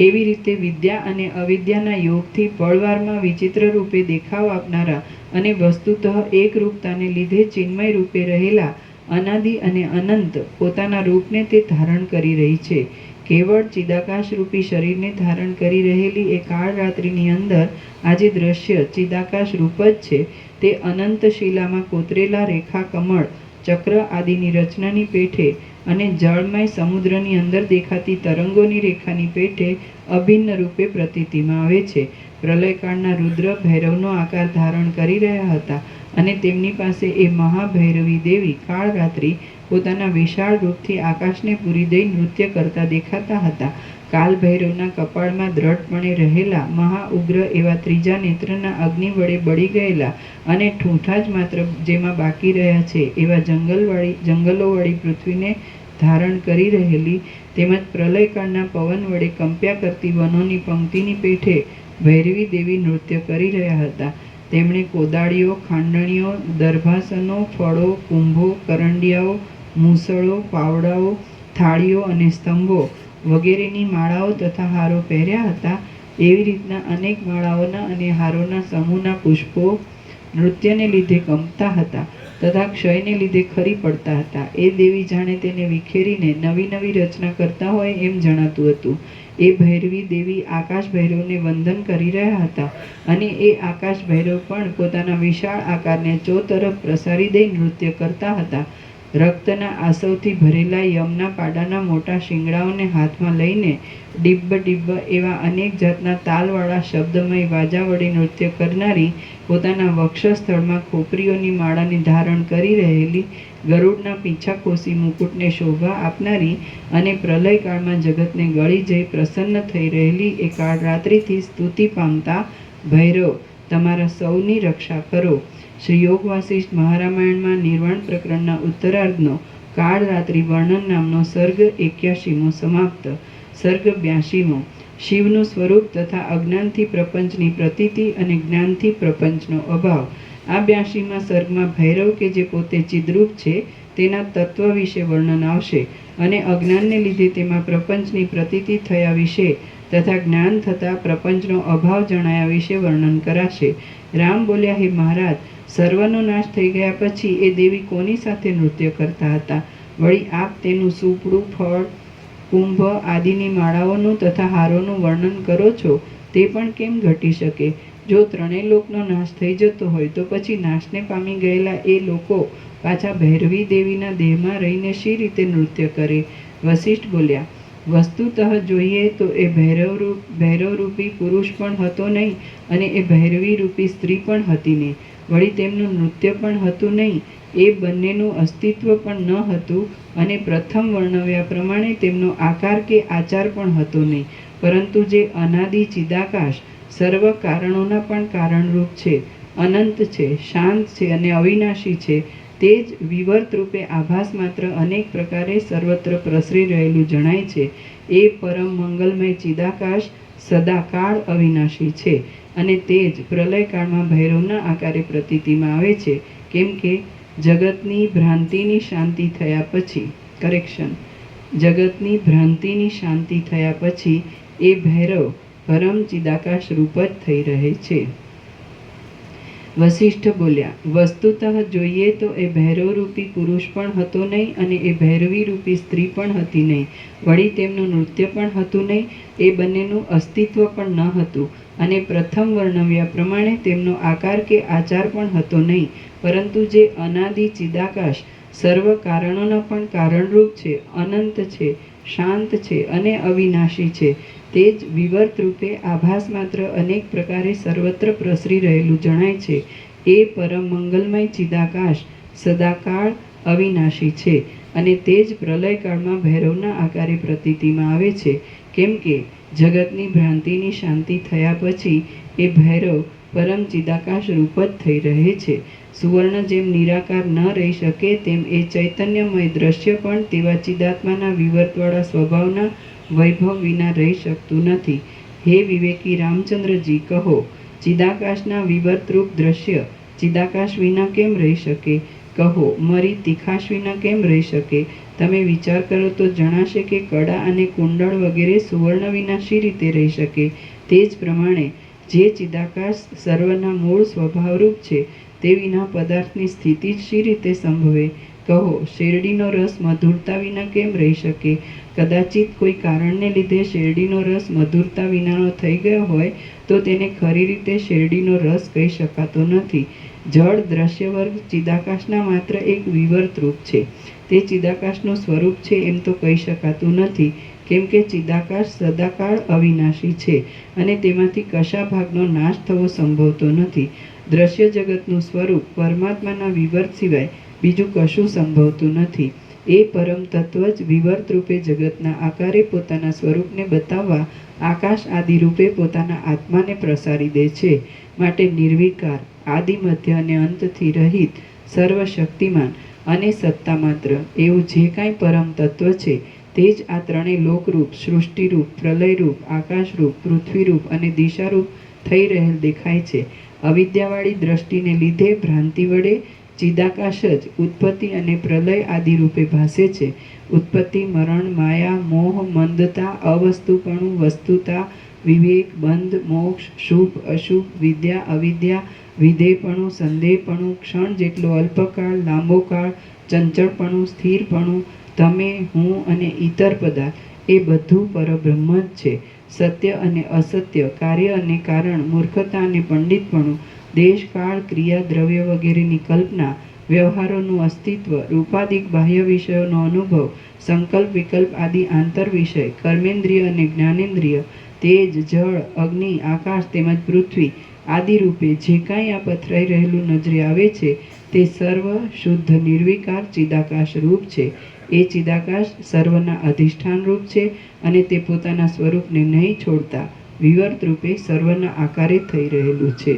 એવી રીતે વિદ્યા અને અવિદ્યાના યોગથી પળવારમાં વિચિત્ર રૂપે દેખાવ આપનારા અને વસ્તુતઃ એકરૂપતાને લીધે ચિન્મય રૂપે રહેલા અનાદિ અને અનંત પોતાના રૂપને તે ધારણ કરી રહી છે. કેવળ ચિદાકાશ રૂપી શરીરને ધારણ કરી રહેલી એ કાળરાત્રિની અંદર આજે દ્રશ્ય ચિદાકાશ રૂપ જ છે. તે અનંત શિલામાં કોતરેલા રેખા, કમળ, ચક્ર આદિની રચનાની પેઠે અને જળમય સમુદ્રની અંદર દેખાતી તરંગોની રેખાની પેઠે અભિન્ન રૂપે પ્રતીતિમાં આવે છે. પ્રલયકાળના રુદ્ર ભૈરવનો આકાર ધારણ કરી રહ્યા હતા અને તેમની પાસે એ મહાભૈરવી દેવી કાળરાત્રિ પોતાના વિશાળ રૂપથી આકાશને પૂરી દઈ નૃત્ય કરતા દેખાતા હતા. કાલભૈરવના કપાળમાં દ્રઢપણે રહેલા મહાઉગ્ર એવા ત્રીજા નેત્રના અગ્નિ વડે બળી ગયેલા અને ઠૂંઠા જ માત્ર જેમાં બાકી રહ્યા છે એવા જંગલોવાળી પૃથ્વીને ધારણ કરી રહેલી તેમજ પ્રલયકાળના પવન વડે કંપ્યા કરતી વનોની પંક્તિની પેઠે ભૈરવી દેવી નૃત્ય કરી રહ્યા હતા. તેમણે કોદાળીઓ, ખાંડણીઓ, દર્ભાસનો, ફળો, કુંભો, કરંડિયાઓ, મૂસળો, પાવડાઓ, થાળીઓ અને સ્તંભો વગેરેની માળાઓ તથા હારો પહેર્યા હતા. એવી રીતના અનેક માળાઓના અને હારોના સમૂહના પુષ્પો નૃત્યને લીધે કંપતા હતા તથા ક્ષયને લીધે ખરી પડતા હતા. એ દેવી જાણે તેને વિખેરીને નવી નવી રચના કરતા હોય એમ જણાતું હતું. એ ભૈરવી દેવી આકાશ ભૈરવને વંદન કરી રહ્યા હતા અને એ આકાશ ભૈરવ પણ પોતાના વિશાળ આકારને ચોતરફ પ્રસારી દઈ નૃત્ય કરતા હતા. રક્તના આસવથી ભરેલા યમના પાડાના મોટા શિંગડાઓને હાથમાં લઈને ડિબ્બ ડિબ્બ એવા અનેક જાતના તાલવાળા શબ્દમય વાજા વડે નૃત્ય કરનારી, પોતાના વક્ષસ્થળમાં ખોપરીઓની માળાને ધારણ કરી રહેલી, ગરુડના પીંછાકોસી મુકુટને શોભા આપનારી અને પ્રલયકાળમાં જગતને ગળી જઈ પ્રસન્ન થઈ રહેલી એ કાળરાત્રિથી સ્તુતિ પામતા ભૈરવ, તમારા સૌની રક્ષા કરો. શ્રી યોગ વાસિષ્ઠ મહારામાયણમાં નિર્વાણ પ્રકરણના ઉત્તરાર્ધનો કાળરાત્રિ વર્ણન નામનો સર્ગ 81મો સમાપ્ત. સર્ગ 82મો શિવનું સ્વરૂપ તથા અજ્ઞાનથી પ્રપંચની પ્રતીતિ અને જ્ઞાનથી પ્રપંચનો અભાવ. આ 82મા સર્ગમાં ભૈરવ કે જે પોતે ચિદ્રૂપ છે તેના તત્વ વિશે વર્ણન આવશે અને અજ્ઞાનને લીધે તેમાં પ્રપંચની પ્રતીતિ થયા વિશે તથા જ્ઞાન થતાં પ્રપંચનો અભાવ જણાયા વિશે વર્ણન કરાશે. રામ બોલ્યા, હે મહારાજ, સર્વનો નાશ થઈ ગયા પછી એ દેવી કોની સાથે નૃત્ય કરતા હતા? વળી આપ તેનું સુપડું, ફળ, કુંભ આદિની માળાઓનું તથા હારોનું વર્ણન કરો છો તે પણ કેમ ઘટી શકે? જો ત્રણેય લોકનો નાશ થઈ જતો હોય તો પછી નાશને પામી ગયેલા એ લોકો પાછા ભૈરવી દેવીના દેહમાં રહીને શી રીતે નૃત્ય કરે? વશિષ્ઠ બોલ્યા, વસ્તુતઃ જોઈએ તો એ ભૈરવરૂપી પુરુષ પણ હતો નહીં અને એ ભૈરવી રૂપી સ્ત્રી પણ હતી નહીં. વળી તેમનું નૃત્ય પણ હતું નહીં. એ બંનેનું અસ્તિત્વ પણ ન હતું અને પ્રથમ વર્ણવ્યા પ્રમાણે તેમનો આકાર કે આચાર પણ હતો નહીં. પરંતુ જે અનાદિ ચિદાકાશ સર્વ કારણોના પણ કારણરૂપ છે, અનંત છે, શાંત છે અને અવિનાશી છે, તે જ વિવર્ત રૂપે આભાસ માત્ર અનેક પ્રકારે સર્વત્ર પ્રસરી રહેલું જણાય છે. એ પરમ મંગલમય ચિદાકાશ સદાકાળ અવિનાશી છે અને તે જ પ્રલયકાળમાં ભૈરવના આકારે પ્રતીતિમાં આવે છે. કેમ કે જગતની ભ્રાંતિની શાંતિ થયા પછી જગતની ભ્રાંતિની શાંતિ થયા પછી એ ભૈરવ પરમ ચિદાકાશ રૂપ જ થઈ રહે છે. વશિષ્ઠ બોલ્યા, વસ્તુતઃ જોઈએ તો એ ભૈરવરૂપી પુરુષ પણ હતો નહીં અને એ ભૈરવી રૂપી સ્ત્રી પણ હતી નહીં. વળી તેમનું નૃત્ય પણ હતું નહીં. એ બંનેનું અસ્તિત્વ પણ ન હતું અને પ્રથમ વર્ણવ્યા પ્રમાણે તેમનો આકાર કે આચાર પણ હતો નહીં. પરંતુ જે અનાદિ ચિદાકાશ સર્વ કારણોના પણ કારણરૂપ છે, અનંત છે, શાંત છે અને અવિનાશી છે, તે જ વિવર્ત રૂપે આભાસ માત્ર અનેક પ્રકારે સર્વત્ર પ્રસરી રહેલું જણાય છે. એ પરમ મંગલમય ચિદાકાશ સદાકાળ અવિનાશી છે અને તે જ પ્રલયકાળમાં ભૈરવના આકારે પ્રતીતિમાં આવે છે. કેમ કે જગતની ભ્રાંતિની શાંતિ થયા પછી એ ભૈરવ પરમ ચિદાકાશ રૂપ જ થઈ રહે છે. સુવર્ણ જેમ નિરાકાર ન રહી શકે તેમ એ ચૈતન્યમય દ્રશ્ય પણ તેવા ચિદાત્માના વિવર્તવાળા સ્વભાવના વૈભવ વિના રહી શકતું નથી. હે વિવેકી રામચંદ્રજી, કહો, ચિદાકાશના વિવર્તરૂપ દ્રશ્ય ચિદાકાશ વિના કેમ રહી શકે? કહો, મરી તીખાશ વિના કેમ રહી શકે? તમે વિચાર કરો તો જણાશે કે કડા અને કુંડળ વગેરે સુવર્ણ વિના શી રીતે રહી શકે? તે જ પ્રમાણે જે ચિદાકાશ સર્વના મૂળ સ્વભાવરૂપ છે તે વિના પદાર્થની સ્થિતિ જ શી રીતે સંભવે? કહો, શેરડીનો રસ મધુરતા વિના કેમ રહી શકે? કદાચિત કોઈ કારણને લીધે શેરડીનો રસ મધુરતા વિનાનો થઈ ગયો હોય તો તેને ખરી રીતે શેરડીનો રસ કહી શકાતો નથી. જળ દ્રશ્ય વર્ગ ચિદાકાશના માત્ર એક વિવર્ત રૂપ છે. તે ચિદાકાશનું સ્વરૂપ છે એમ તો કહી શકાતું નથી. કેમ કે ચિદાકાશ સદાકાળ અવિનાશી છે અને તેમાંથી કશા ભાગનો નાશ થવો સંભવતો નથી. દ્રશ્ય જગતનું સ્વરૂપ પરમાત્માના વિવર્ત સિવાય બીજું કશું સંભવતું નથી. એ પરમ તત્વ જ વિવર્ત રૂપે જગતના આકારે પોતાના સ્વરૂપને બતાવવા આકાશ આદિ રૂપે પોતાના આત્માને પ્રસારી દે છે. માટે નિર્વિકાર, આદિ મધ્ય અને અંતથી રહિત, સર્વશક્તિમાન અને સત્તા માત્ર એવું જે કાંઈ પરમ તત્વ છે તે જ આ ત્રણેય લોકરૂપ, સૃષ્ટિરૂપ, પ્રલયરૂપ, આકાશરૂપ, પૃથ્વીરૂપ અને દિશારૂપ થઈ રહેલ દેખાય છે. અવિદ્યાવાળી દ્રષ્ટિને લીધે ભ્રાંતિ વડે ચિદાકાશ જ ઉત્પત્તિ અને પ્રલય આદિ રૂપે ભાસે છે. ઉત્પત્તિ, મરણ, માયા, મોહ, મંદતા, અવસ્તુપણું, વસ્તુતા, વિવેક, બંધ, મોક્ષ, શુભ, અશુભ, વિદ્યા, અવિદ્યા, વિધેયપણું, સંદેહપણું, ક્ષણ જેટલો અલ્પકાળ, લાંબો કાળ, ચંચળપણું, સ્થિરપણું, તમે, હું અને ઇતર પદાર્થ એ બધું પરબ્રહ્મ જ છે. સત્ય અને અસત્ય, કાર્ય અને કારણ, મૂર્ખતા અને પંડિતપણું, દેશ, કાળ, ક્રિયા, દ્રવ્ય વગેરેની કલ્પના, વ્યવહારોનું અસ્તિત્વ, રૂપાદિક બાહ્ય વિષયોનો અનુભવ, સંકલ્પ વિકલ્પ આદિ આંતર વિષય, કર્મેન્દ્રિય અને જ્ઞાનેન્દ્રિય, તેજ, જળ, અગ્નિ, આકાશ તેમજ પૃથ્વી આદિ રૂપે જે કાંઈ આ પથરાઈ રહેલું નજરે આવે છે તે સર્વ શુદ્ધ નિર્વિકાર ચિદાકાશ રૂપ છે. એ ચિદાકાશ સર્વના અધિષ્ઠાન રૂપ છે અને તે પોતાના સ્વરૂપને નહીં છોડતા વિવર્ત રૂપે સર્વના આકારે થઈ રહેલું છે.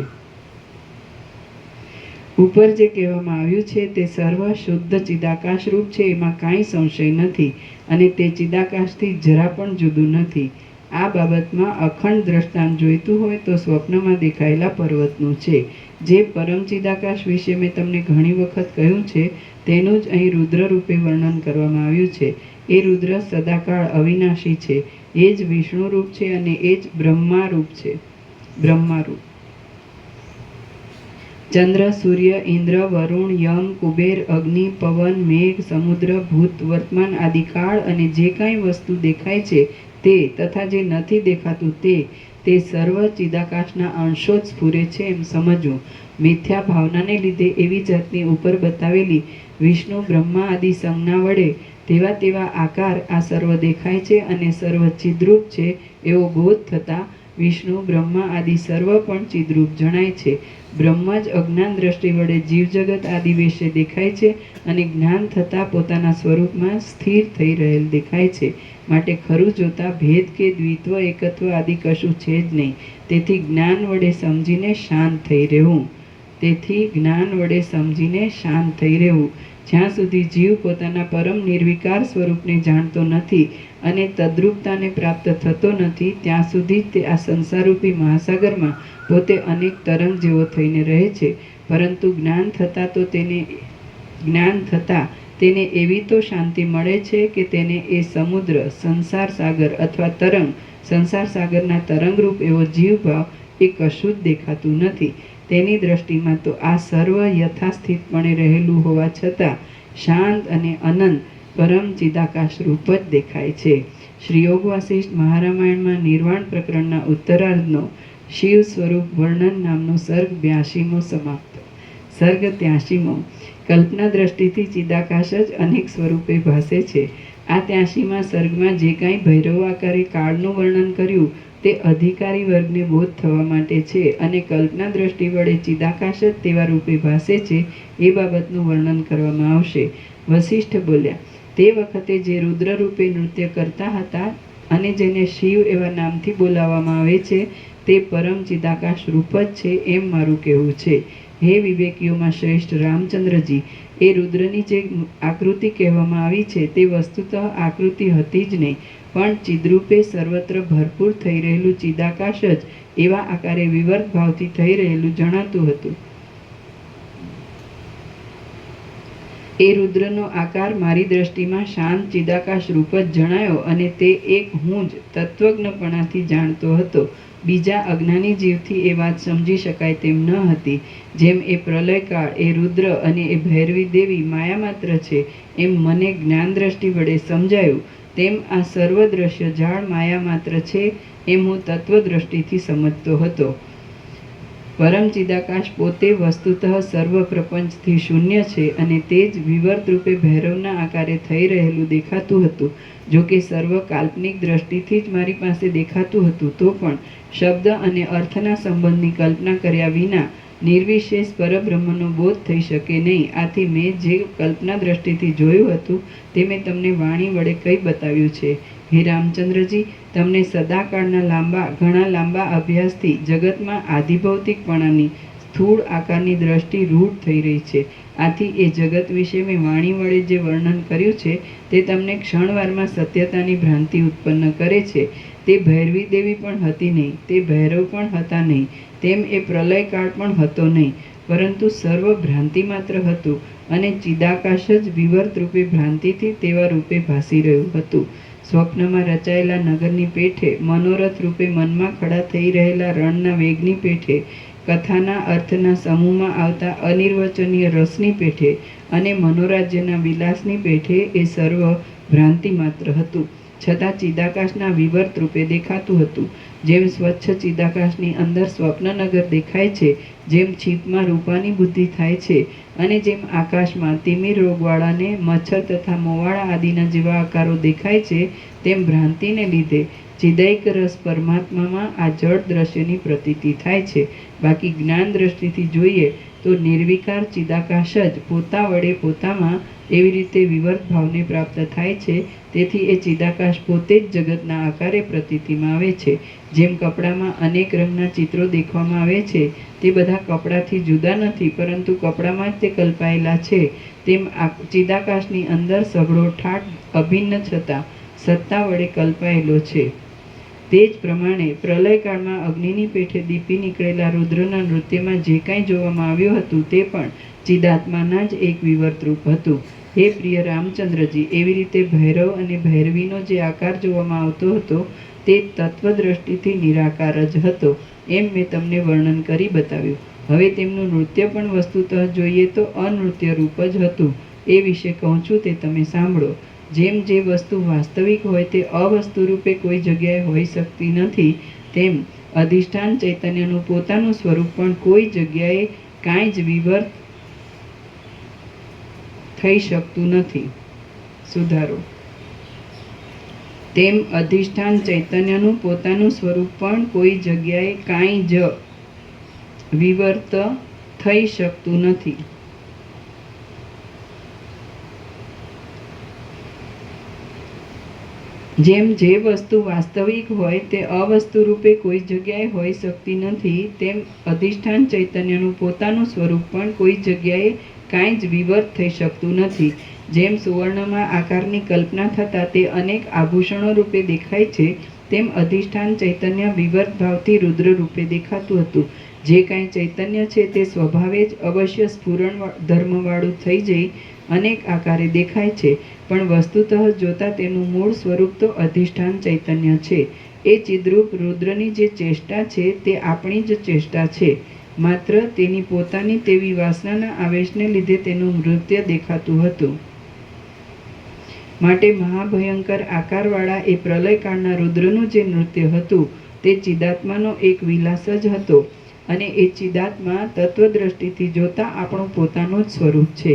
ઉપર જે કહેવામાં આવ્યું છે તે સર્વ શુદ્ધ ચિદાકાશ રૂપ છે, એમાં કાંઈ સંશય નથી અને તે ચિદાકાશથી જરા પણ જુદું નથી. આ બાબતમાં અખંડ દ્રષ્ટાંત જોઈતું હોય તો સ્વપ્નમાં દેખાયેલા પર્વતનું છે. જે પરમ ચિદાકાશ વિશે મેં તમને ઘણી વખત કહ્યું છે તેનું જ અહીં રુદ્ર રૂપે વર્ણન કરવામાં આવ્યું છે. એ રુદ્ર સદાકાળ અવિનાશી છે. એ જ વિષ્ણુ રૂપ છે અને એ જ બ્રહ્મા રૂપ છે. બ્રહ્મારૂપ ચંદ્ર, સૂર્ય, ઇન્દ્ર, વરુણ, યમ, કુબેર, અગ્નિ, પવન, મેઘ, સમુદ્ર, ભૂત, વર્તમાન આદિ કાળ અને જે કાંઈ વસ્તુ દેખાય છે તે તથા જે નથી દેખાતું તે સર્વ ચિદાકાશના અંશો જ સ્ફુરે છે એમ સમજવું. મિથ્યા ભાવનાને લીધે એવી જાતની ઉપર બતાવેલી વિષ્ણુ, બ્રહ્મા આદિ સંજ્ઞા વડે તેવા આકાર આ સર્વ દેખાય છે અને સર્વ ચિદ્રૂપ છે એવો બોધ થતાં વિષ્ણુ, બ્રહ્મા આદિ સર્વ પણ ચિદ્રૂપ જણાય છે. બ્રહ્મ જ અજ્ઞાન દ્રષ્ટિ વડે જીવજગત આદિ વિશે દેખાય છે અને જ્ઞાન થતાં પોતાના સ્વરૂપમાં સ્થિર થઈ રહેલ દેખાય છે. માટે ખરું જોતા ભેદ કે દ્વિત્વ, એકત્વ આદિ કશું છે જ નહીં. તેથી જ્ઞાન વડે સમજીને શાંત થઈ રહેવું. જ્યાં સુધી જીવ પોતાના પરમ નિર્વિકાર સ્વરૂપને જાણતો નથી અને તદ્રૂપતાને પ્રાપ્ત થતો નથી ત્યાં સુધી તે આ સંસારરૂપી મહાસાગરમાં પોતે અનેક તરંગ જેવો થઈને રહે છે. પરંતુ જ્ઞાન થતાં તેને એવી તો શાંતિ મળે છે કે તેને એ સમુદ્ર, સંસાર સાગર અથવા તરંગ, સંસાર સાગરના તરંગરૂપ એવો જીવભાવ એ કશું જ દેખાતું નથી. તેની દ્રષ્ટિમાં તો આ સર્વ યથાસ્થિતપણે રહેલું હોવા છતાં શાંત અને અનંત પરમ ચિદાકાશ રૂપ જ દેખાય છે. શ્રી યોગ વાસિષ્ઠ મહારામાયણમાં નિર્વાણ પ્રકરણના ઉત્તરાર્ધનો શિવ સ્વરૂપ વર્ણન નામનો સર્ગ 82મો સમાપ્ત. સર્ગ 83મો. કલ્પના દ્રષ્ટિથી ચિદાકાશ જ અનેક સ્વરૂપે ભાસે છે. આ 83મા સર્ગમાં જે કાંઈ ભૈરવ આકારે કાળનું વર્ણન કર્યું તે અધિકારી વર્ગને બોધ થવા માટે છે અને કલ્પના દ્રષ્ટિ વડે ચિદાકાશ જ તેવા રૂપે ભાસે છે એ બાબતનું વર્ણન કરવામાં આવશે. વસિષ્ઠ બોલ્યા, તે વખતે જે રુદ્ર રૂપે નૃત્ય કરતા હતા અને જેને શિવ એવા નામથી બોલાવવામાં આવે છે તે પરમ ચિદાકાશ રૂપ જ છે એમ મારું કહેવું છે. હે વિવેકીઓમાં શ્રેષ્ઠ રામચંદ્રજી, એ રુદ્રની જે આકૃતિ કહેવામાં આવી છે તે વસ્તુતઃ આકૃતિ હતી જ નહીં, પણ ચિદ્રૂપે સર્વત્ર ભરપૂર થઈ રહેલું ચિદાકાશ જ એવા આકારે વિવર્ત ભાવથી થઈ રહેલું જણાતું હતું. એ રુદ્રનો આકાર મારી દ્રષ્ટિમાં શાંત ચિદાકાશ રૂપ જ જણાયો અને તે એક હું જ તત્વજ્ઞપણાથી જાણતો હતો. બીજા અજ્ઞાની જીવથી એ વાત સમજી શકાય તેમ ન હતી. જેમ એ પ્રલયકાળ, એ રુદ્ર અને એ ભૈરવી દેવી માયા માત્ર છે એમ મને જ્ઞાન દ્રષ્ટિ વડે સમજાયું, તેમ આ સર્વ દ્રશ્ય જાળ માયા માત્ર છે એમ હું તત્વદ્રષ્ટિથી સમજતો હતો. પરમ ચિદાકાશ પોતે વસ્તુતઃ સર્વ પ્રપંચથી શૂન્ય છે અને તે જ વિવર્ત રૂપે ભૈરવના આકારે થઈ રહેલું દેખાતું હતું. જો કે સર્વ કાલ્પનિક દ્રષ્ટિથી જ મારી પાસે દેખાતું હતું તો પણ શબ્દ અને અર્થના સંબંધની કલ્પના કર્યા વિના નિર્વિશેષ પરબ્રહ્મનો બોધ થઈ શકે નહીં. આથી મેં જે કલ્પના દ્રષ્ટિથી જોયું હતું તે મેં તમને વાણી વડે કહી બતાવ્યું છે. હે રામચંદ્રજી, તમને સદાકાળના ઘણા લાંબા અભ્યાસથી જગતમાં આધિભૌતિકપણાની સ્થૂળ આકારની દ્રષ્ટિ રૂઢ થઈ રહી છે. આથી એ જગત વિશે મેં વાણી વડે જે વર્ણન કર્યું છે તે તમને ક્ષણવારમાં સત્યતાની ભ્રાંતિ ઉત્પન્ન કરે છે. તે ભૈરવી દેવી પણ હતી નહીં, તે ભૈરવ પણ હતા નહીં, તેમ એ પ્રલયકાળ પણ હતો નહીં, પરંતુ સર્વ ભ્રાંતિ માત્ર હતું અને ચિદાકાશ જ વિવર્ત રૂપે ભ્રાંતિથી તેવા રૂપે ભાસી રહ્યું હતું. સ્વપ્નમાં રચાયેલા નગરની પેઠે, મનોરથ રૂપે મનમાં ખડા થઈ રહેલા રણના વેગની પેઠે, કથાના અર્થના સમૂહમાં આવતા અનિર્વચનીય રસની પેઠે અને મનોરાજ્યના વિલાસની પેઠે એ સર્વ ભ્રાંતિ માત્ર હતું, છતાં ચિદાકાશના વિવર્ત રૂપે દેખાતું હતું. જેમ સ્વચ્છ ચિદાકાશની અંદર સ્વપ્નનગર દેખાય છે, જેમ છીપમાં રૂપાની બુદ્ધિ થાય છે, અને જેમ આકાશમાં તિમિર રોગવાળાને મચ્છર તથા મોવાળા આદિના જેવા આકારો દેખાય છે, તેમ ભ્રાંતિને લીધે ચિદૈક રસ પરમાત્મામાં આ જળ દ્રશ્યની પ્રતીતિ થાય છે. બાકી જ્ઞાન દ્રષ્ટિથી જોઈએ તો નિર્વિકાર ચિદાકાશ જ પોતા વડે પોતામાં એવી રીતે વિવર્ત ભાવને પ્રાપ્ત થાય છે. તેથી એ ચિદાકાશ પોતે જ જગતના આકારે પ્રતીતિમાં આવે છે. જેમ કપડામાં અનેક રંગના ચિત્રો દેખવામાં આવે છે તે બધા કપડાથી જુદા નથી, પરંતુ કપડામાં જ તે કલ્પાયેલા છે, તેમ ચિદાકાશની અંદર સઘળો ઠાઠ અભિન્ન છતાં સત્તા વડે કલ્પાયેલો છે. તે જ પ્રમાણે પ્રલયકાળમાં અગ્નિની પેઠે દીપી નીકળેલા રુદ્રના નૃત્યમાં જે કાંઈ જોવામાં આવ્યું હતું તે પણ ચિદાત્માના જ એક વિવર્ત રૂપ હતું. હે પ્રિય રામચંદ્રજી, એવી રીતે ભૈરવ અને ભૈરવીનો જે આકાર જોવામાં આવતો હતો તે તત્વદ્રષ્ટિથી નિરાકાર જ હતો, એમ મેં તમને વર્ણન કરી બતાવ્યું. હવે તેમનું નૃત્ય પણ વસ્તુતઃ જોઈએ તો અનૃત્ય રૂપ જ હતું. એ વિશે કહું છું તે તમે સાંભળો. જેમ જે વસ્તુ વાસ્તવિક હોય તે અવસ્તુ રૂપે કોઈ જગ્યાએ હોઈ શકતી નથી, તેમ અધિષ્ઠાન ચૈતન્યનું પોતાનું સ્વરૂપ પણ કોઈ જગ્યાએ કાંઈ જ વિવર્ત થઈ શકતું નથી. સુધારો. તેમ અધિષ્ઠાન ચૈતન્યનું પોતાનું સ્વરૂપ પણ કોઈ જગ્યાએ કાંઈ જ વિવર્ત થઈ શકતું નથી. જેમ જે વસ્તુ વાસ્તવિક હોય તે અવસ્તુ રૂપે કોઈ જગ્યાએ હોઈ શકતી નથી, તેમ અધિષ્ઠાન ચૈતન્યનું પોતાનું સ્વરૂપ પણ કોઈ જગ્યાએ કાંઈ જ વિવર્ત થઈ શકતું નથી. જેમ સુવર્ણમાં આકારની કલ્પના થતાં તે અનેક આભૂષણો રૂપે દેખાય છે, તેમ અધિષ્ઠાન ચૈતન્ય વિવર્ત ભાવથી રુદ્ર રૂપે દેખાતું હતું. જે કાંઈ ચૈતન્ય છે તે સ્વભાવે જ અવશ્ય સ્ફુરણ ધર્મવાળું થઈ જઈ અનેક આકારે દેખાય છે, પણ વસ્તુતઃ જોતા તેનું મૂળ સ્વરૂપ તો અધિષ્ઠાન ચૈતન્ય છે. એ ચિદ્રૂપ રુદ્રની જે ચેષ્ટા છે તે આપણી જ ચેષ્ટા છે, માત્ર તેની પોતાની તેવી વાસનાના આવેશને લીધે તેનું નૃત્ય દેખાતું હતું. માટે મહાભયંકર આકારવાળા એ પ્રલયકાળના રુદ્રનું જે નૃત્ય હતું તે ચિદાત્માનો એક વિલાસ જ હતો, અને એ ચિદાત્મા તત્વદ્રષ્ટિથી જોતા આપણું પોતાનું જ સ્વરૂપ છે.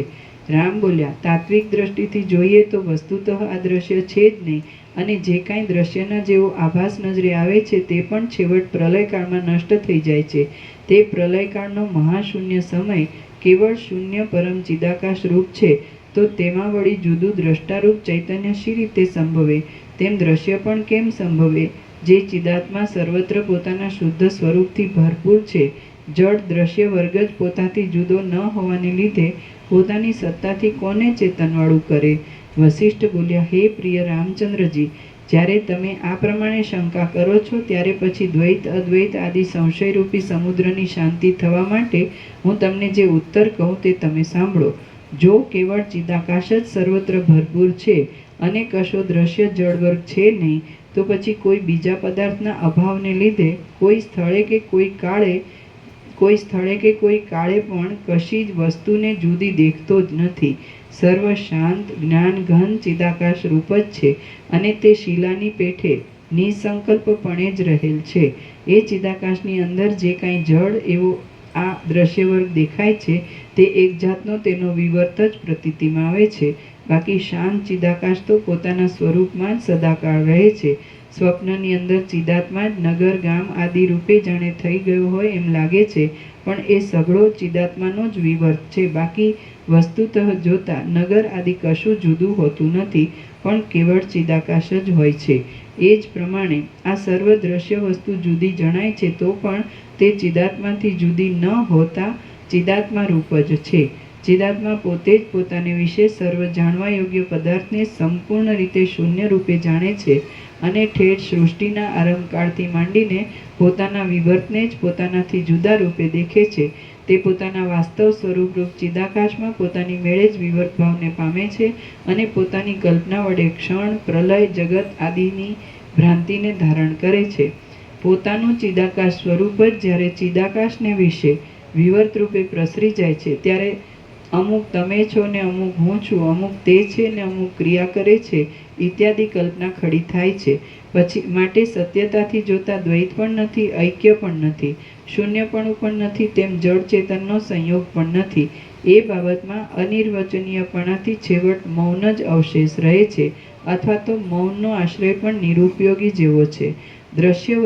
રામ બોલ્યા, તાત્વિક દ્રષ્ટિથી જોઈએ તો વસ્તુતઃ આ દ્રશ્ય છે જ નહીં, અને જે કાંઈ દ્રશ્યના જેવો આભાસ નજરે આવે છે તે પણ છેવટ પ્રલયકાળમાં નષ્ટ થઈ જાય છે. તે પ્રલયકાળનો મહાશૂન્ય સમય કેવળ શૂન્ય પરમ ચિદાકાશ રૂપ છે, તો તેમાં વળી જુદું દ્રષ્ટારૂપ ચૈતન્ય શી રીતે સંભવે? તેમ દ્રશ્ય પણ કેમ સંભવે? જે ચિદાત્મા સર્વત્ર પોતાના શુદ્ધ સ્વરૂપથી ભરપૂર છે, જડ દ્રશ્ય વર્ગ જ પોતાથી જુદો ન હોવાને લીધે પોતાની સત્તાથી કોને ચેતનવાળું કરે? વસિષ્ઠ બોલ્યા, હે પ્રિય રામચંદ્રજી, જ્યારે તમે આ પ્રમાણે શંકા કરો છો ત્યારે પછી દ્વૈત અદ્વૈત આદિ સંશયરૂપી સમુદ્રની શાંતિ થવા માટે હું તમને જે ઉત્તર કહું તે તમે સાંભળો. જો કેવળ ચિદાકાશ જ સર્વત્ર ભરપૂર છે અને કશો દ્રશ્ય જળવર્ગ છે નહીં, તો પછી કોઈ બીજા પદાર્થના અભાવને લીધે કોઈ સ્થળે કે કોઈ કાળે પણ કશી જ વસ્તુને જુદી દેખતો જ નથી. સર્વ શાંત જ્ઞાન ઘન ચિદાકાશ રૂપ જ છે, અને તે શિલાની પેઠે નિસંકલ્પપણે જ રહેલ છે. એ ચિદાકાશની અંદર જે કાંઈ જળ એવો આ દ્રશ્યવર્ગ દેખાય છે તે એક જાતનો તેનો વિવર્ત જ પ્રતીતિમાં આવે છે. બાકી શાંત ચિદાકાશ તો પોતાના સ્વરૂપમાં જ સદાકાળ રહે છે. સ્વપ્નની અંદર ચિદાત્મા જ નગર ગામ આદિ રૂપે જાણે થઈ ગયો હોય એમ લાગે છે, પણ એ સઘળો ચિદાત્માનો જ વિવર્ત છે. બાકી વસ્તુતઃ જોતા નગર આદિ કશું જુદું હોતું નથી, પણ કેવળ ચિદાકાશ જ હોય છે. એ જ પ્રમાણે આ સર્વ દ્રશ્ય વસ્તુ જુદી જણાય છે, તો પણ તે ચિદાત્માથી જુદી ન હોતા ચિદાત્મા રૂપ જ છે. ચિદાત્મા પોતે જ પોતાને વિશે સર્વ જાણવા યોગ્ય પદાર્થને સંપૂર્ણ રીતે શૂન્ય રૂપે જાણે છે અને ઠેઠ સૃષ્ટિના આરંભકાળથી માંડીને પોતાના વિવર્તને જ પોતાનાથી જુદા રૂપે દેખે છે. તે પોતાના વાસ્તવ સ્વરૂપરૂપ ચિદાકાશમાં પોતાની મેળે જ વિવર્ત ભાવને પામે છે અને પોતાની કલ્પના વડે ક્ષણ, પ્રલય, જગત આદિની ભ્રાંતિને ધારણ કરે છે. પોતાનું ચિદાકાશ સ્વરૂપ જ જ્યારે ચિદાકાશને વિશે વિવર્ત રૂપે પ્રસરી જાય છે, ત્યારે અમુક તમે છો ને અમુક હું છું, અમુક તે છે ને અમુક ક્રિયા કરે છે ઇત્યાદિ કલ્પના ખડી થાય છે. પછી માટે સત્યતાથી જોતા દ્વૈત પણ નથી, ઐક્ય પણ નથી, શૂન્યપણું પણ નથી, તેમ જળ ચેતનનો સંયોગ પણ નથી. એ બાબતમાં અનિર્વચનીયપણાથી છેવટ મૌન જ અવશેષ રહે છે, અથવા તો મૌનનો આશ્રય પણ નિરુપયોગી જેવો છે. દ્રશ્ય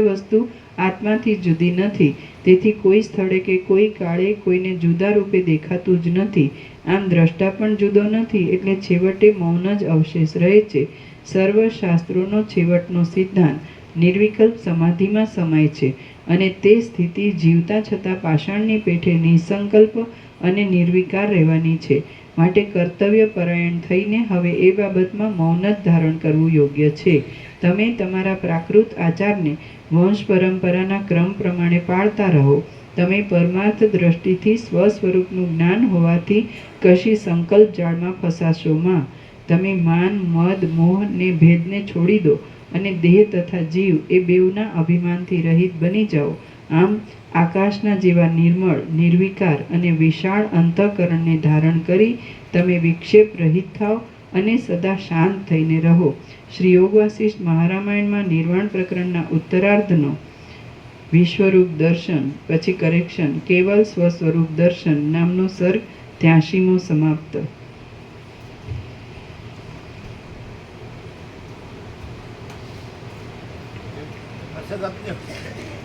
વસ્તુ આત્માથી જુદી નથી, તેથી કોઈ સ્થળે કે કોઈ કાળે કોઈને જુદા રૂપે દેખાતું જ નથી. આમ દ્રષ્ટા પણ જુદો નથી, એટલે છેવટે મૌન જ અવશેષ રહે છે. સર્વ શાસ્ત્રોનો છેવટનો સિદ્ધાંત નિર્વિકલ્પ સમાધિમાં સમાય છે, અને તે સ્થિતિ જીવતા છતાં પાષાણની પેઠે નિસંકલ્પ અને નિર્વિકાર રહેવાની છે. માટે કર્તવ્ય પરાયણ થઈને હવે એ બાબતમાં મૌન જ ધારણ કરવું યોગ્ય છે. તમે તમારા પ્રાકૃત આચારને વંશ પરંપરાના ક્રમ પ્રમાણે પાળતા રહો. તમે પરમાર્થ દ્રષ્ટિથી સ્વ સ્વરૂપનું જ્ઞાન હોવાથી કશી સંકલ્પ જાળમાં ફસાશો માં. તમે માન, મદ, મોહ ને ભેદને છોડી દો અને દેહ તથા જીવ એ બેઉના અભિમાનથી રહિત બની જાઓ. આમ આકાશના જેવા નિર્મળ, નિર્વિકાર અને વિશાળ અંતઃકરણને ધારણ કરી તમે વિક્ષેપ રહિત થાઓ અને સદા શાંત થઈને રહો. શ્રી યોગ વાસિષ્ઠ મહારામાયણમાં નિર્વાણ પ્રકરણના ઉત્તરાર્ધનો વિશ્વરૂપ દર્શન પછી કરેક્શન કેવલ સ્વસ્વરૂપ દર્શન નામનો સર્ગ 83મો સમાપ્ત. પ્રસાદ આપજો.